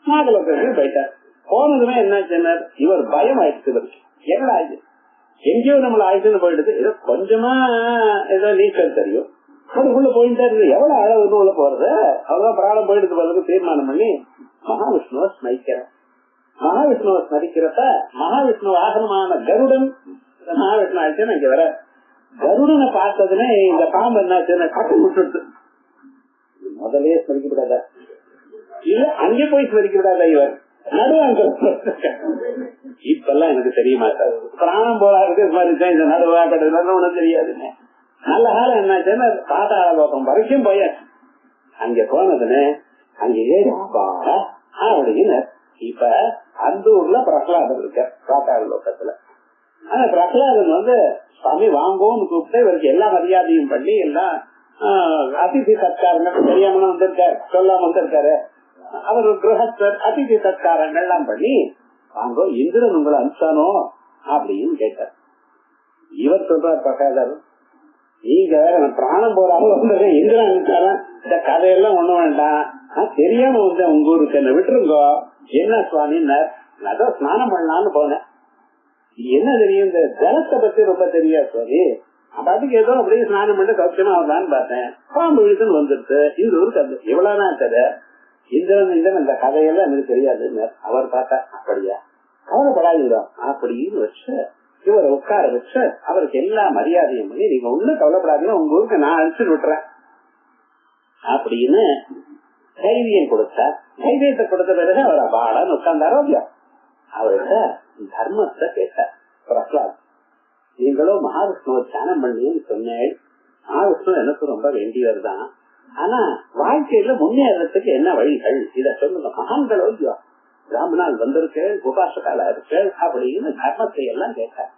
நாகலோகத்துக்கு போயிட்டார். போனதுமே என்ன இவர் பயம் ஆயிடுச்சு. என்ன ஆயிடுச்சு? எங்கேயோ நம்மள ஆயிடுச்சுன்னு போயிடுது. ஏதோ கொஞ்சமா ஏதோ நீச்சல் தெரியும், அதுக்குள்ள போயிட்டே இருக்கு. எவ்வளவு அளவு உள்ள போறது? அவ்வளவுதான் பிராணம் போயிடுது போறதுக்கு தீர்மானம் பண்ணி மகாவிஷ்ணுவை ஸ்மரிக்கிறேன். மகாவிஷ்ணுவை ஸ்மரிக்கிறப்ப மகாவிஷ்ணு வாகனமான கருடன், மகாவிஷ்ணு ஆயிடுச்சுன்னு இங்க வர கருடனை பார்த்ததுமே இந்த பாம்பு என்னாச்சுன்னு கட்டு விட்டுடுது. முதலே ஸ்மரிக்கப்படாதா? இல்ல அங்கே போய் ஸ்மரிக்கப்படாதா? இவர் நடுவாங்க. இப்பெல்லாம் எனக்கு தெரிய மாட்டாது. பிராணம் போறாருக்கு ஸ்மரிச்சேன், இந்த நடுவா கட்டுறது ஒண்ணும் தெரியாதுன்னு. நல்ல காலம் என்னாச்சுன்னா பாதாள லோகம் வரைக்கும் போயாச்சு. அங்க போனதுன்னு அங்க ஏறிப்பாடா அப்படின்னு. இப்ப அந்த ஊர்ல பிரஹ்லாதன் இருக்க பாதாள லோகத்துல. ஆனா பிரஹ்லாதன் சுவாமி வாங்கோன்னு கூப்பிட்டு இவருக்கு எல்லா மரியாதையும் பண்ணி எல்லாம் அதிதி சத்காரங்கள் தெரியாம வந்திருக்காரு, சொல்லாம வந்திருக்காரு. அவர் கிரகஸ்தர் அதிதி சத்காரங்கள் எல்லாம் பண்ணி வாங்கோ இந்திரன் உங்களை அனுப்பிச்சானோ அப்படின்னு கேட்டார். இவர் சொல்றார் பிரஹ்லாதர், நீங்க பிராணம் போறாம வந்தது இந்திரன் அனுப்பிச்சாரன், இந்த கதையெல்லாம் ஒண்ணு வேண்டாம், தெரியாம வந்தேன் உங்க ஊருக்கு, என்ன விட்டுருங்கோ. என்ன சுவாமின்னார், நான் ஸ்நானம் பண்ணலான்னு போனேன். என்ன தெரியும், இந்த ஜலத்தை பத்தி ரொம்ப தெரியாது சுவாமி. அதுக்கு ஏதோ அப்படியே ஸ்நானம் பண்ணி சௌக்கியமா ஆகலான்னு பார்த்தேன். பாம்பு இழுத்துன்னு வந்துருச்சு. இந்த ஊருக்கு அந்த எவ்வளவுதான் தெரிய இந்திரன் இந்த கதையெல்லாம் எனக்கு தெரியாதுன்னு அவர் பார்த்தா. அப்படியா, கவலைப்படாதீங்க அப்படின்னு வச்சு இவரை உட்கார வச்சு அவருக்கு எல்லா மரியாதையும் பண்ணி நீங்க ஒண்ணும் கவலைப்படாதீங்க, உங்க ஊருக்கு நான் அனுப்பிச்சு விட்டுறேன் அப்படின்னு தைரியம் கொடுத்தார். தைரியத்தை கொடுத்த பிறகு அவர் அபாடான்னு உட்கார்ந்தாரோ இல்லையா. அவர்கிட்ட தர்மத்தை கேட்டார் பிரஹ்லாத், நீங்களோ மகாவிஷ்ணுவை தியானம் பண்ணின்னு சொன்னேன். மகாவிஷ்ணு எனக்கு ரொம்ப வேண்டியவர் தான், ஆனா வாழ்க்கையில முன்னேறதுக்கு என்ன வழிகள் இத சொல்லுங்க. மகான்களோ இல்லையோ, பிராமணால் வந்திருக்கு, உபாசகாலா இருக்கு அப்படின்னு தர்மத்தை எல்லாம் கேட்டார்.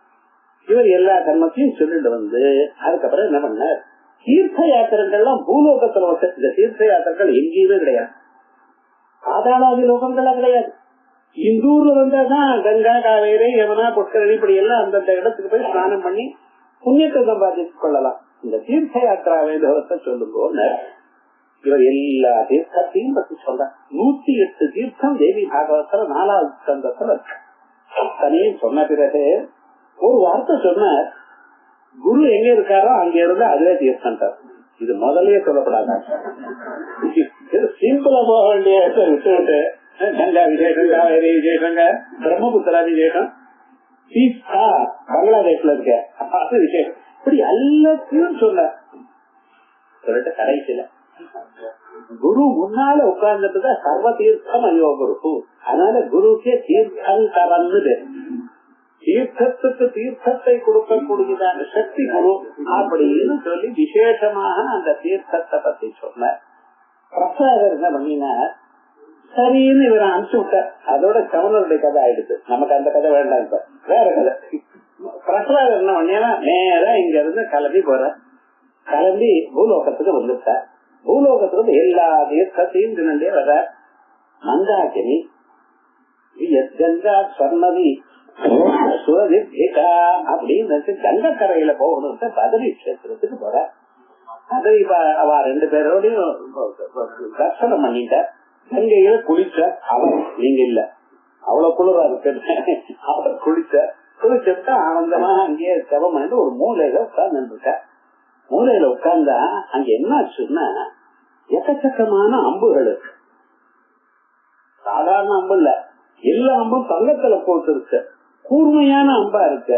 இவர் எல்லா தர்மத்தையும் சொல்லிட்டு அதுக்கப்புறம் என்ன பண்ணார், தீர்த்த யாத்திரைகள்லாம் பூலோகத்துல இந்த தீர்த்த யாத்திரைகள் எங்கேயுமே கிடையாது, பாதாளாதி லோகங்கள்லாம் கிடையாது. இந்த ஊர்ல வந்தாதான் கங்கா காவேரி யமுனா புஷ்கரணி இப்படி எல்லாம் அந்தந்த இடத்துக்கு போய் ஸ்நானம் பண்ணி புண்ணியத்தை சம்பாதித்துக் கொள்ளலாம். இந்த தீர்த்த யாத்திரா வைபவத்தை சொல்லும்போது இவர் எல்லா தீர்த்தத்தையும் பத்தி சொல்ற. 108 தீர்த்தம் தேவி பாகவத்துல 4வது ஸ்கந்தத்துல தனியும் சொன்ன பிறகு ஒரு வார்த்தை சொன்னார், குரு எங்க இருக்காரோ அங்க இருந்து அதுவே தீர்த்தம். இது முதலே சொல்லப்படாத, சிம்பிளா போக வேண்டிய விட்டு கங்கா விசேஷம், காவேரி விசேஷங்க, பிரம்மபுத்திரா விசேஷம், பங்களாதேஷ்ல இருக்க அது விசேஷம், இப்படி எல்லாத்தையும் சொன்ன சொல்லிட்டு கடைசியில குரு முன்னால உட்கார்ந்துட்டு சர்வ தீர்த்தம் ஐயோ குரு. அதனால குருக்கே தீர்த்தங்கரன்னு பேர். தீர்த்தத்துக்கு தீர்த்தத்தை கொடுக்கக்கூடியதான சக்தி குரு அப்படின்னு சொல்லி விசேஷமாக அந்த தீர்த்தத்தை பத்தி சொன்ன பிரசாதர் என்ன பண்ணினார், சரின்னு இவரை அனுப்பிச்சு விட்டார். அதோட கவர்னருடைய கதை ஆயிடுச்சு. நமக்கு அந்த கதை வேண்டாம், இப்ப வேற கதை. பிரசாதர் என்ன பண்ணியா நேரா இங்க இருந்து கிளம்பி போற, கிளம்பி பூலோகத்துக்கு வந்துட்டார். பூலோகத்துக்கு வந்து எல்லா தீர்த்தத்தையும் தினண்டே வர மந்தாகினி கங்கா சொர்ணதி அப்படின்னு கங்கக்கரையில போகணும் பதவி கஷேத்திரத்துக்கு போற. அது இப்ப அவ 2 பேரோடையும் தர்சனம் பண்ணிட்ட. கங்கையில குளிச்ச அவர், நீங்க இல்ல, அவ்வளவு குளிரா இருக்கு. அவர் குளிச்சுட்டு ஆனந்தமாக அங்கேயே ஜபம் பண்ணிட்டு ஒரு மூலையில உட்கார்ந்து இருக்க. மூலையில உட்கார்ந்தா அங்க என்ன ஆச்சுன்னா எக்கச்சக்கமான அம்புகள் இருக்கு. சாதாரண அம்பு இல்ல, எல்லா அம்பும் தங்கத்துல போட்டு இருக்கு, கூர்மையான அம்பா இருக்கு.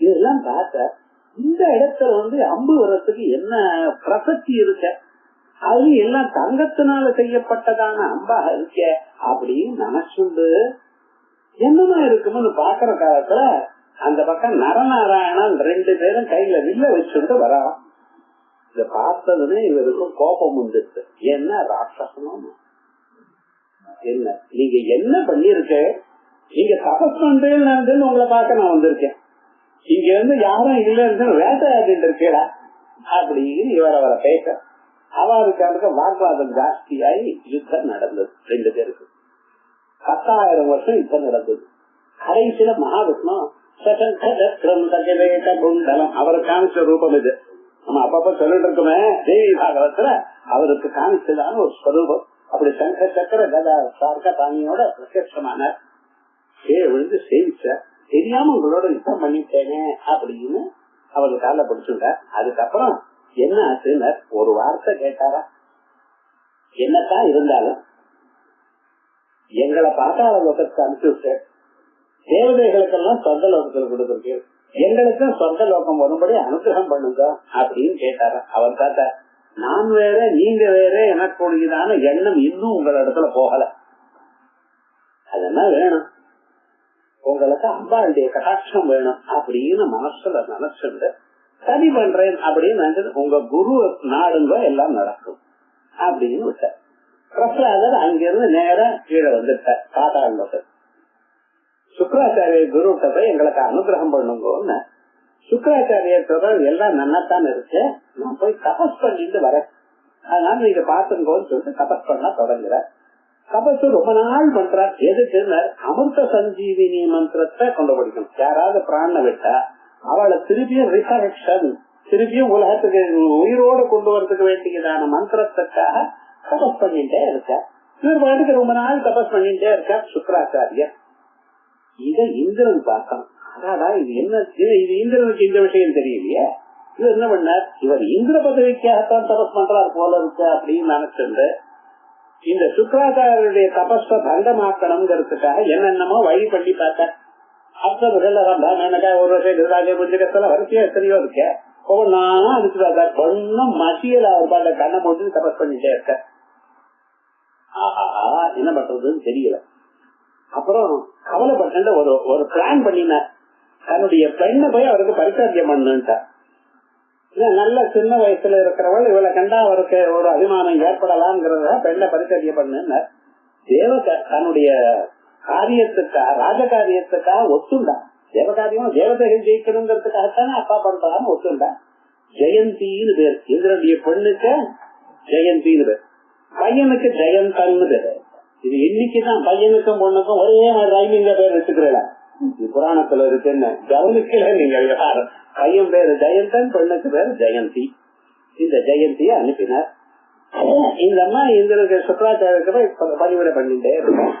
இதெல்லாம் பார்த்த இந்த இடத்துல வந்து அம்பு வர்றதுக்கு என்ன பிரசக்தி இருக்க, அது எல்லாம் தங்கத்தினால செய்யப்பட்டதான அம்பாக இருக்க அப்படின்னு நினைச்சுண்டு என்னமா இருக்கும்னு பாக்குற காலத்துல அந்த பக்கம் நரநாராயணன் 2 பேரும் கையில வில்ல வச்சுட்டு வரா. இத பார்த்ததுன்னு இவருக்கும் கோபம் வந்துருக்கு. என்ன ராட்சசனும் என்ன, நீங்க என்ன பண்ணிருக்க, நீங்க தபஸ் பண்றேன்னு உங்களை பார்க்க நான் வந்திருக்கேன், இங்க இருந்து யாரும் இல்லைன்னு வேட்டையாடிட்டு இருக்கேடா அப்படின்னு இவர் அவரை பேச. அவருக்கு வாக்குவாதம் ஜாஸ்தியாகி யுத்தம் நடந்தது. 2 பேருக்கு 10,000 வருஷம் யுத்தம் நடந்தது. கடைசியில மகாவிஷ்ணு குண்டலம் அவரை காமிச்ச ரூபம் இது. நம்ம அப்பப்ப சொல்லிட்டு இருக்கோமே தேவி பாகவத்துல அவருக்கு காமிச்சதான ஒரு ஸ்வரூபம். அப்படி சங்க சக்கர கதா சார்க்க தானியோட பிரத்யட்சமான விழுந்து சேவிச்ச, தெரியாம உங்களோட யுத்தம் பண்ணிட்டேனே அப்படின்னு அவரு கால பிடிச்சுட்டார். அதுக்கப்புறம் என்ன ஆச்சுன்னு ஒரு வார்த்தை கேட்டாரா, என்னத்தான் இருந்தாலும் எங்களை பாத்தாள லோகத்துக்கு அனுப்பிச்சு விட்டேன், தேவதைகளுக்கெல்லாம் சொந்த லோகத்துல கொடுத்துருக்கு, எங்களுக்கும் சொந்த லோகம் வரும்படி அனுகிரகம் பண்ணுங்க அப்படின்னு கேட்டாரா. அவர் பார்த்தா நான் வேற நீங்க வேற எனக்குரியதான எண்ணம் இன்னும் உங்கள இடத்துல போகல, அதெல்லாம் வேணும், உங்களுக்கு அம்பாளுடைய கடாட்சம் வேணும் அப்படின்னு மனசுல நினைச்சுட்டு சரி பண்றேன் அப்படின்னு நினைச்சது. உங்க குரு நாடுங்க எல்லாம் நடக்கும் அப்படின்னு விட்டார். பிரசாதர் அங்கிருந்து நேரம் கீழே வந்துட்டார் பாதாள. சுக்கராச்சாரிய குருட்ட போய் எங்களுக்கு அனுகிரகம் பண்ணுங்கன்னு சுக்கராச்சாரியர் எல்லாம் நன்னாத்தான் இருக்கு, நான் போய் தபஸ் பண்ணிட்டு வரேன், அதனால நீங்க பாத்துங்கன்னு சொல்லிட்டு தபஸ் பண்ண தொடங்குற. தபஸ் ரொம்ப நாள் பண்றார். எதுக்கு அமிர்த சஞ்சீவினி மந்திரத்தை கொண்டு படிக்கணும். யாராவது பிராண விட்டா அவளை திருப்பியும் ரிசரக்ஷன், திருப்பியும் உலகத்துக்கு உயிரோடு கொண்டு வரதுக்கு வேண்டியதான மந்திரத்துக்காக தபஸ் பண்ணிட்டே இருக்க. இவர் பாட்டுக்கு ரொம்ப நாள் தபஸ் பண்ணிட்டே இருக்க சுக்கராச்சாரியர். இத இந்திரன் பார்க்கணும். அதாடா இது என்ன, இது இந்திரனுக்கு இந்த விஷயம் தெரியலையே, இவர் என்ன பண்ணார், இவர் இந்திர பதவிக்காகத்தான் தபஸ் பண்றாரு போல இருக்கு அப்படின்னு நினைச்சிருந்து இந்த சுக்கராச்சாரியருடைய தபஸ பங்கமாக்கணுங்கிறதுக்காக என்னென்னமோ வழி பண்ணி பார்த்த. அர்த்தர்கள் எனக்கு ஒரு வருஷம் புஞ்சகத்துல வரிசையா எத்தனையோ இருக்க, ஒவ்வொன்னா அதுக்கு பார்த்தா ஒன்னும் மசியல அவர் பாட்ட கண்ணை போட்டு தபஸ் பண்ணிட்டே இருக்க. ஆஹா என்ன பண்றதுன்னு தெரியல. அப்புறம் கவலைப்பட்டு ஒரு பிளான் பண்ணினார். தன்னுடைய பெண்ணை போய் அவருக்கு பரிசாத்தியம் பண்ணுட்டார். நல்ல சின்ன வயசுல இருக்கிறவள் இவளை கண்டா அவருக்கு ஒரு அபிமானம் ஏற்படலாம்ங்கிறத பெண்ணை பரிசாத்தியம் பண்ணு தேவக தன்னுடைய காரியத்துக்காக ராஜகாரியத்துக்காக ஒத்துண்டா. தேவகாரியம் தேவதைகள் ஜெயிக்கணுங்கிறதுக்காகத்தானே அப்பா பண்றான்னு ஒத்துண்டா. ஜெயந்தின்னு பேர், இந்திரனுடைய பெண்ணுக்கு ஜெயந்தின்னு பேர், பையனுக்கு ஜெயந்தன்னு பேரு. இது இன்னைக்குதான் பையனுக்கும் பொண்ணுக்கும் ஒரே மாதிரி ரைமிங்க பேர் வச்சுக்கிறீங்களா, இது புராணத்துல இருக்குன்னு கவனிக்கல நீங்க விவகாரம். பையன் பேரு ஜெயந்தன், பெண்ணுக்கு பேரு ஜெயந்தி. இந்த ஜெயந்திய அனுப்பினார். இந்த அம்மா இந்திரனுக்கு சுக்கராச்சாரியருக்கு போய் பணிவிடை பண்ணிட்டே இருக்கும்.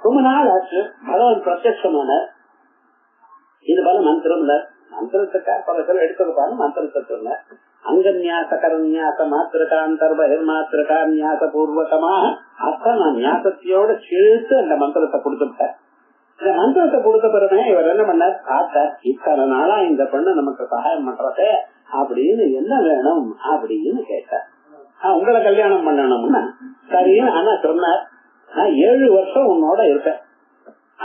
ரொம்ப நாள் ஆச்சு. பகவான் பிரத்யட்சமான இது போல மந்திரம் மந்திரத்துக்காக பல பேர் எடுத்துருப்பாங்க. மந்திரத்தை சொன்ன அங்கன்யாச கரன்யாச மாத்திரகாந்தர் பகிர்மாத்திரகா நியாச பூர்வகமாக அத்தனை நியாசத்தையோட சேர்த்து அந்த மந்திரத்தை கொடுத்துட்டேன். இந்த மந்திரத்தை கொடுத்த பிறகு இவர் என்ன பண்ணார், பார்த்தார் இத்தனை நாளா இந்த பெண்ணு நமக்கு சகாயம் பண்றதே அப்படின்னு என்ன வேணும் அப்படின்னு கேட்டார். உங்களை கல்யாணம் பண்ணணும்னா சரின்னு ஆனா சொன்னார். நான் 7 வருஷம் உன்னோட இருப்பேன்,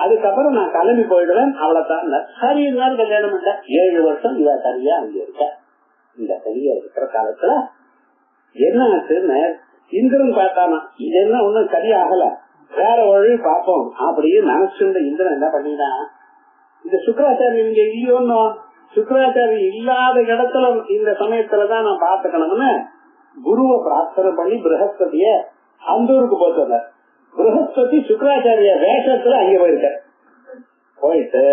அதுக்கப்புறம் நான் கிளம்பி போயிடுவேன், அவ்வளவுதான். சரி இருந்தாலும் கல்யாணம் பண்ண 7 வருஷம் இவ சரியா அங்க இருக்க. இந்த சரியா இருக்கிற காலத்துல என்ன ஆச்சுன்னு இந்திரன் பார்த்தானா, இது என்ன ஒண்ணும் சரியாகல, வேற வழி பார்ப்போம் அப்படின்னு நினைச்சுட்டு இந்திரன் என்ன பண்ணினா, இந்த சுக்கராச்சாரியன் இங்க இல்லையோன்னு, சுக்கராச்சாரியன் இல்லாத இடத்துல இந்த சமயத்துலதான் நான் பாத்துக்கணும்னு குருவை பிரார்த்தனை பண்ணி ப்ரஹஸ்பதிய அந்த ஊருக்கு போட்டு வந்தார். ப்ரஹஸ்பதி சுக்கராச்சாரிய வேஷத்துல அங்க போயிருக்க. போயிட்டு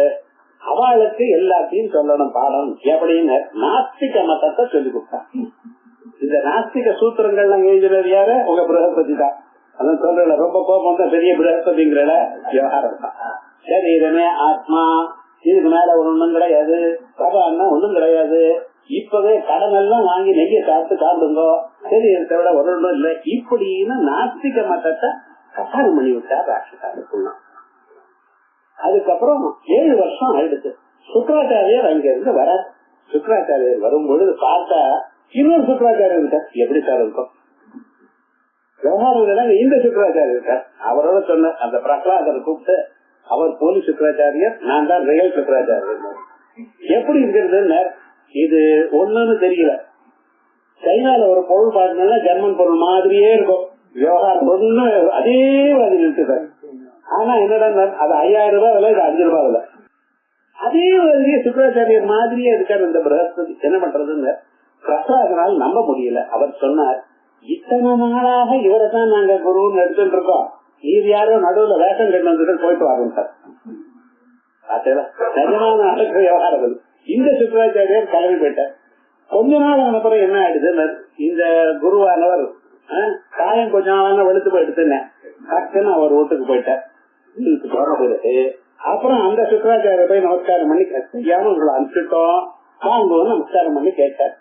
அவளுக்கு எல்லாத்தையும் சொல்லணும் பாடம் எப்படின்னு நாஸ்திக மதத்தை சொல்லி கொடுத்தான். இந்த நாஸ்திக சூத்திரங்கள்லாம் எழுதுறது யாரு? உங்க ப்ரஹஸ்பதி தான். அதான் சொல்ற ரொம்ப கோபம் தான் பெரிய ப்ரஹஸ்பதிங்கிற விவகாரம் தான். சரீரமே ஆத்மா, இதுக்கு மேல ஒண்ணும் கிடையாது, பகவான்னா ஒண்ணும் கிடையாது, இப்பவே கடன் எல்லாம் வாங்கி நெய்ய சாப்பிடுங்க, சரீரத்தை விட ஒன்றும் இல்லை இப்படின்னு நாஸ்திக மதத்தை கட்டாயம் பண்ணி விட்டா ராட்சசாருக்குள்ள. அதுக்கப்புறம் 7 வருஷம் ஆயிடுச்சு. சுக்கராச்சாரியர் அங்க இருந்து வர. சுக்கராச்சாரியர் வரும்பொழுது பார்த்தா இன்னொரு சுக்கராச்சாரியர் இருக்கார். எப்படி சார் இருக்கும் விவகாரம்? இந்த சுக்கராச்சாரியர் இருக்கார். அவரோட சொன்ன அந்த பிரகலாதர் கூப்பிட்டு, அவர் போலி சுக்கராச்சாரியர், நான் தான் ரியல் சுக்கராச்சாரியர். எப்படி இருக்கிறது இது ஒண்ணுன்னு தெரியல. சைனால ஒரு பொருள் பாத்தீங்கன்னா ஜெர்மன் பொருள் மாதிரியே இருக்கும், விவகாரம் ஒண்ணு அதே மாதிரி இருக்கு. ஆனா என்னடா அது 5000 ரூபாய் விலை, இது 5 ரூபாய் விலை. அதே மாதிரியே சுக்கராச்சாரியர் மாதிரியே இருக்காரு இந்த ப்ரஹஸ்பதி. என்ன பண்றதுன்னு பிரசாதனால் நம்ப முடியல. அவர் சொன்னார், இத்தனை நாளாக இவரை தான் நாங்க குருன்னு எடுத்துட்டு இருக்கோம், இது யாரோ நடுவுல வேஷம் கட்டு வந்துட்டு போயிட்டு வரோம் சார். நிஜமான நடக்கிற விவகாரம். இந்த சுக்கராச்சாரியர் கிளம்பி போயிட்டார். கொஞ்ச நாள் அனுப்புறம் என்ன ஆயிடுது, இந்த குருவானவர் காயம் கொஞ்ச நாள் வெளுத்து போயிடுச்சுன்னு டக்குன்னு அவர் வீட்டுக்கு போயிட்டார். அப்புறம் அந்த சுக்கராச்சாரிய போய் நமஸ்காரம் பண்ணி செய்யாம உங்களை அனுப்பிச்சிட்டோம் வாங்குவோம் நமஸ்காரம் பண்ணி கேட்டார்.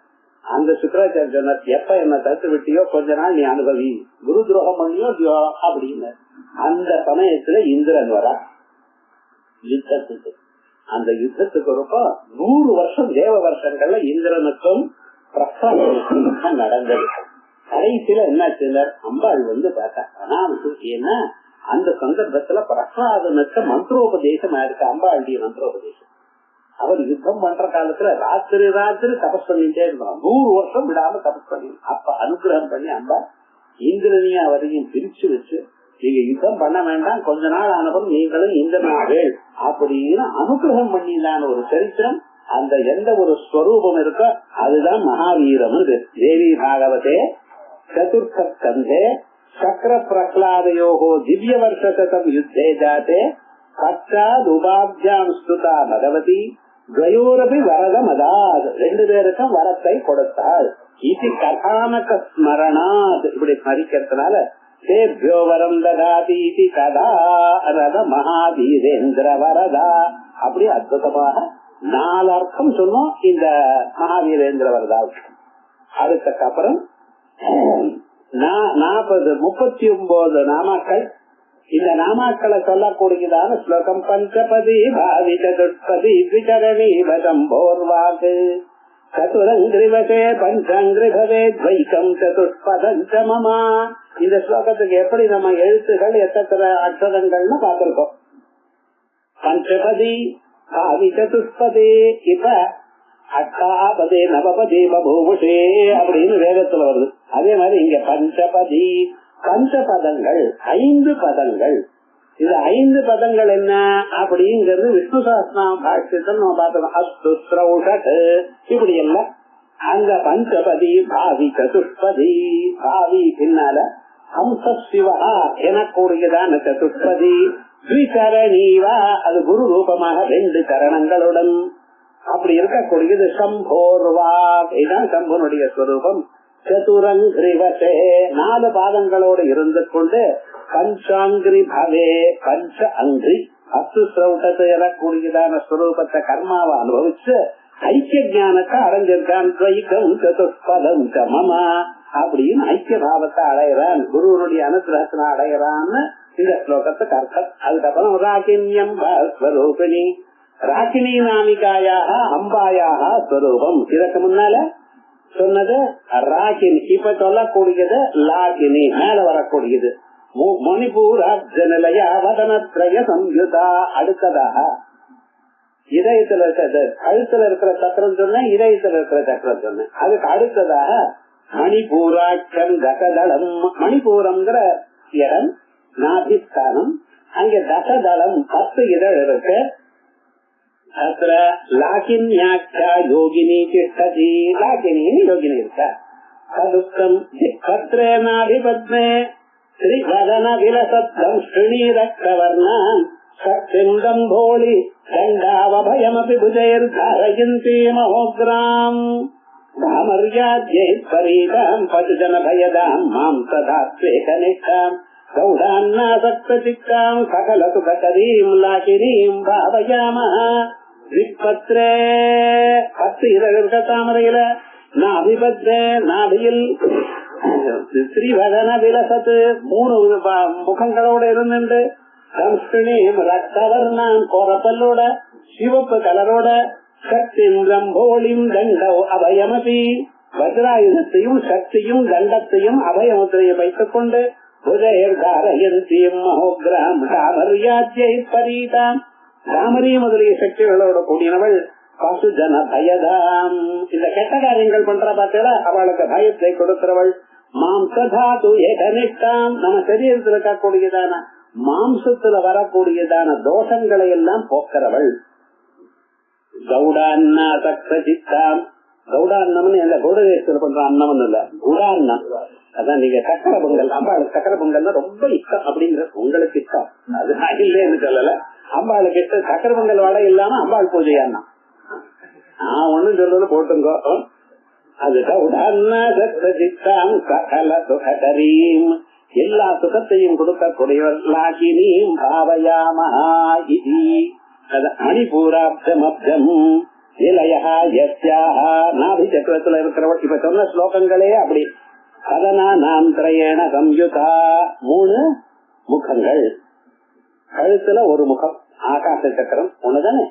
அந்த சுக்கராச்சாரிய சொன்னார், எப்ப என்ன தத்து விட்டியோ கொஞ்ச நாள் நீ அனுபவி, குரு துரோகம் பண்ணியோ இல்லையோ அப்படின்னு. அந்த சமயத்துல இந்திரன் வரா யுத்தத்துக்கு. அந்த யுத்தத்துக்கு ரொம்ப 100 வருஷம் தேவ வருஷங்கள்ல இந்திரனுக்கும் பிரசாதனுக்கும் நடந்தது. கடைசியில என்னாச்சு, அம்பாள் வந்து பார்த்தா. ஆனா ஏன்னா அந்த சந்தர்ப்பத்துல பிரசாதனுக்கு மந்திரோபதேசம் ஆயிருக்கு, அம்பாளுடைய மந்திரோபதேசம். அவர் யுத்தம் பண்ற காலத்துல ராத்திரி தபஸ் பண்ணிட்டே இருந்தான், 100 வருஷம் விடாம தபஸ் பண்ணி. அப்ப அனுகிரகம் பண்ணி அம்பாள் இந்திரனையும் அவரையும் பிரிச்சு வச்சு, நீங்க யுத்தம் பண்ண வேண்டாம், கொஞ்ச நாள் ஆனவரும் நீங்களும் இந்திரனாவேள் அப்படின்னு அனுகிரகம் பண்ணினான ஒரு சரித்திரம். அந்த எந்த ஒரு ஸ்வரூபம் இருக்கோ அதுதான் மகாவீரம். தேவி பாகவதே சதுர்த்த ஸ்கந்தே சக்கர பிரகலாதயோகோ திவ்ய வருஷம் யுத்தே ஜாதே பச்சாத் உபாபியாம் ஸ்துதா பகவதி துவயோரபி வரத மதாத், 2 பேருக்கும் வரத்தை கொடுத்தாள். இது கதானக ஸ்மரணாத், இப்படி ஸ்மரிக்கிறதுனால தேவ்யோ வரம் ததாதி கதா ரத மகாவீரேந்திர வரதா, அப்படி அற்புதமாக 4 அர்த்தம் சொன்னோம் இந்த மகாவீரேந்திர வரதா. அதுக்கப்புறம் 39 நாமாக்கள். இந்த நாமாக்களை சொல்லக்கூடியதான ஸ்லோகம் பஞ்சபதி பாவி சதுஷ்பதி விசரணி வசம்போர்வாக்கு சதுரங்கிரிவசே பஞ்சங்கிரிபவே துவைக்கம் சதுஷ்பதஞ்ச மமா. இந்த ஸ்லோகத்துக்கு எப்படி நம்ம எழுத்துகள் எத்தனை அக்ஷரங்கள்னு பார்த்திருக்கோம். பஞ்சபதி பாவி சதுஷ்பதி, இப்ப அட்டாபதே நவபதி பபூஷே அப்படின்னு வேதத்துல வருது. அதே மாதிரி இங்க பஞ்சபதி, பஞ்சபதங்கள், 5 பதங்கள். இது 5 பதங்கள் என்ன அப்படிங்கிறது விஷ்ணு சஹஸ்ரநாம பாஷ்யத்தில் நம்ம பார்த்தோம். அஸ்து ஸ்ரௌஷட் இப்படி எல்லாம் அங்க பஞ்சபதி பாவி சதுஷ்பதி. பாவி பின்னால ஹம்ச சிவா எனக்கூடியதான சதுஷ்பதி. ஸ்ரீகரணீவா அது குரு ரூபமாக 2 கரணங்களுடன் அப்படி இருக்கக்கூடியது. சம்போர்வா இதுதான் சம்பனுடைய ஸ்வரூபம். சதுரங்கிரிவசே 4 பாதங்களோடு இருந்து கொண்டு பஞ்சாங்கிரி பவே பஞ்ச அங்கிரி அஸ்து ஸ்ரௌட்டத்தை எழக்கூடியதான ஸ்வரூபத்தை கர்மாவை அனுபவிச்சு ஐக்கிய ஞானத்தை அடைஞ்சிருக்கான். துவைக்கம் சதுஷ்பதம் மமா அப்படின்னு ஐக்கிய பாவத்தை அடையிறான், குருவனுடைய அனுகிரகத்தின அடையிறான்னு இந்த ஸ்லோகத்துக்கு அர்த்தம். அதுக்கப்புறம் ராகின்யம் ஸ்வரூபிணி, ராகினி நாமிகாயாக அம்பாயாக ஸ்வரூபம். இதற்கு முன்னால சொன்னது ராகினி, இப்ப சொல்லக்கூடியது லாகினி, மேல வரக்கூடியது மணிபூராப்ஜ நிலைய வதனத்ரய சம்யுதா. அடுத்ததாக இதயத்துல இருக்கிறது, கழுத்துல இருக்கிற சக்கரம் சொன்ன, இதயத்துல இருக்கிற சக்கரம் சொன்ன. அதுக்கு அடுத்ததாக மணிபூராட்சம் தசதளம். மணிபூரம்ங்கிற இடம் நாபிஸ்தானம், அங்க தசதளம் 10 இதழ் இருக்கு. அത്ര லாகின்யாட்சா யோகினி திஷ்டதி. லாகினின்னு யோகினி இருக்கா. சதுக்கம் பத்ரே நாபிபத்மே ஸ்ரீவதன விலசத்ரம் ஸ்ரீரக்தவர்ணாம் சக்திம் தம்போலி தண்டாவபயமபி புஜைர்தாரயந்தி மஹோக்ராம் தாமர்யாத்யை பரீதாம் பசுஜன பயதாம் மாம் சதாத்வேகனிஷ்டாம் கௌடான்னாசக்தசித்தாம் சகல சுகரீம் லாகினீம் பாவயாமஹ. விபத்ரே 10 இதழ் இருக்க தாமரையில. நாபிபத்ரே நாபியில் ஸ்ரீவதன விலசத்து 3 முகங்களோட இருந்துட்டு சம்ஸ்கிருணீம் ரக்தவர்ணாம் கோரப்பல்லோட சிவப்பு கலரோட சக்திந்திரம் போலிம் தண்டோ அபயமபி வஜ்ராயுதத்தையும் சக்தியும் தண்டத்தையும் அபயமுத்திரையை வைத்துக் கொண்டு தாமரி முதலிய சக்திகளோட கூடியவள் பசுஜன பயதாம். இந்த கெட்ட காரியங்கள் பண்ற பார்த்தா அவளுக்கு பயத்தை கொடுக்கிறவள். மாம்சதாது ஏகனிஷ்டாம், நம்ம சரீரத்தில் இருக்கக்கூடியதான மாம்சத்துல வரக்கூடியதான தோஷங்களை எல்லாம் போக்கிறவள். கௌடான்னா சக்தித்தாம். கௌடான்னம்னு இல்ல, கௌடதேசத்துல பண்ற அன்னம்னு இல்ல, குடான்னம். அதான் நீங்க சக்கர பொங்கல், அம்பாளுக்கு சக்கர பொங்கல் ரொம்ப இஷ்டம் அப்படிங்கிற, உங்களுக்கு இஷ்டம் அது இல்லைன்னு சொல்லல. அம்பாளுக்கு இஷ்டம் சக்கர பொங்கல் வடை இல்லாம அம்பாள் பூஜையான்னா நான் ஒண்ணும் சொல்றது போட்டுங்கோ. அது கௌடான்னா சக்தித்தாம் சகல சுகரீம், எல்லா சுகத்தையும் கொடுக்கக்கூடியவர். லாகினீம் பாவயாமஹா இதி. மணிபூராப்ஜமப்ஜம் இலயா யஸ்யாஹ நாபி சக்கரத்துல இருக்கிறவள். இப்ப சொன்ன ஸ்லோகங்களே அப்படி. அதனா நாம் திரையேன சம்யுதா 3 முகங்கள், கழுத்துல 1 முகம், ஆகாச சக்கரம் ஒண்ணுதானே.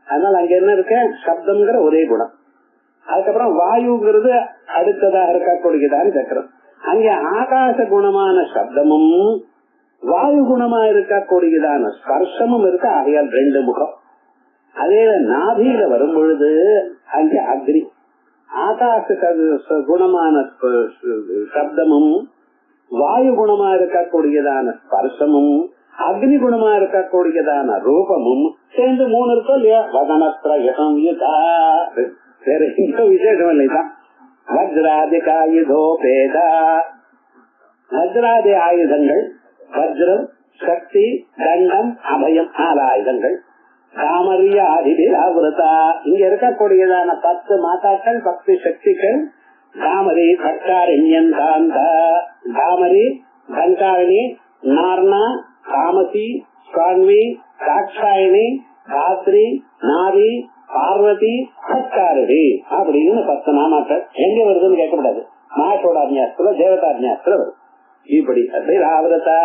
அதனால அங்க என்ன இருக்க, சப்தம்ங்கிற ஒரே குணம். அதுக்கப்புறம் வாயுங்கிறது அடுத்ததாக இருக்கக்கூடியதான சக்கரம். அங்க ஆகாச குணமான சப்தமும் வாயு குணமா இருக்கக்கூடியதான ஸ்பர்ஷமும் இருக்க. ஆகையால் 2 முகம். அதே நாபியில வரும் பொழுது அங்கே அக்னி, ஆகாச குணமான சப்தமும் வாயு குணமா இருக்கக்கூடியதான ஸ்பர்சமும் அக்னி குணமா இருக்கக்கூடியதான ரூபமும் சேர்ந்து 3 இருக்கும் இல்லையா. வதனத்ரயம் வேற எங்க விசேஷம் இல்லைதான். வஜ்ராதிகாயுதோபேதா, வஜ்ராதி ஆயுதங்கள், வஜ்ரம் சக்தி தண்டம் அபயம் 4 ஆயுதங்கள். தாமரியாதிபிராவிரதா, இங்க இருக்கக்கூடியதான 10 மாதாக்கள் 10 சக்திகள். தாமரி கட்டாரண்யன் காந்த, தாமரி கண்டாரணி நார்னா காமசி ஸ்வான்வி தாட்சாயணி தாத்ரி நாரி பார்வதி கட்டாரணி அப்படின்னு 10 நாமாக்கள். எங்க வருதுன்னு கேட்கக்கூடாது. நாட்டோட அந்நியாசத்துல தேவதான்யாசத்துல வருது. இப்படி அபிராவிரதா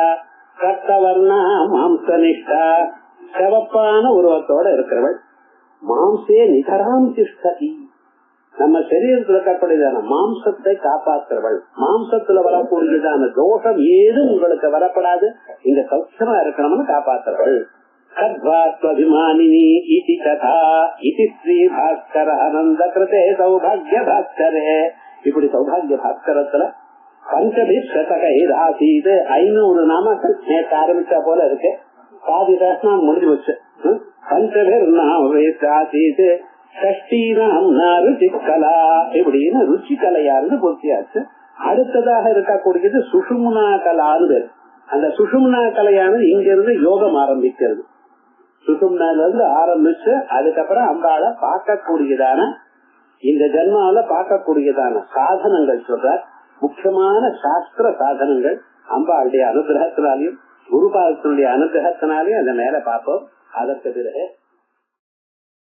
கட்டவர்ணா மாம்சனிஷ்டா, சிவப்பான உருவத்தோட இருக்கிறவள். மாம்சே நிகராம் திஷ்டதி, நம்ம சரீரத்தில் இருக்கக்கூடியதான மாம்சத்தை காப்பாற்றுறவள். மாம்சத்துல வரக்கூடியதான தோஷம் ஏதும் உங்களுக்கு வரப்படாது, இங்க சௌக்கியமா இருக்கணும்னு காப்பாற்றுறவள். கத்வாத்வபிமானினி இதி கதா இதி ஸ்ரீ பாஸ்கர ஆனந்த கிருதே சௌபாகிய பாஸ்கரே. இப்படி சௌபாகிய பாஸ்கரத்துல பஞ்சபிஷதகைராசீது 500 நாமக்கள் நேற்று ஆரம்பிச்சா போல இருக்கு. பாதி சாசனம் முடிஞ்சு வச்சு. பஞ்சபேர் நாமீது ஷஷ்டி நாம்னா ருச்சிகலா, இப்படின்னு ருச்சிகலையாருந்து பூர்த்தியாச்சு. அடுத்ததாக இருக்கக்கூடியது சுஷும்னா கலான்னு. அந்த சுஷும்னா கலையானது இங்க இருந்து யோகம் ஆரம்பிக்கிறது. சுஷும்னால இருந்து ஆரம்பிச்சு அதுக்கப்புறம் அம்பாளை பார்க்கக்கூடியதான, இந்த ஜென்மாவில பார்க்கக்கூடியதான சாதனங்கள் சொல்ற முக்கியமான சாஸ்திர சாதனங்கள் அம்பாளுடைய அனுகிரகத்தினாலையும் குருபாதத்தினுடைய அனுகிரகத்தினாலையும் அந்த மேல பார்ப்போம். அதற்கு பிறகு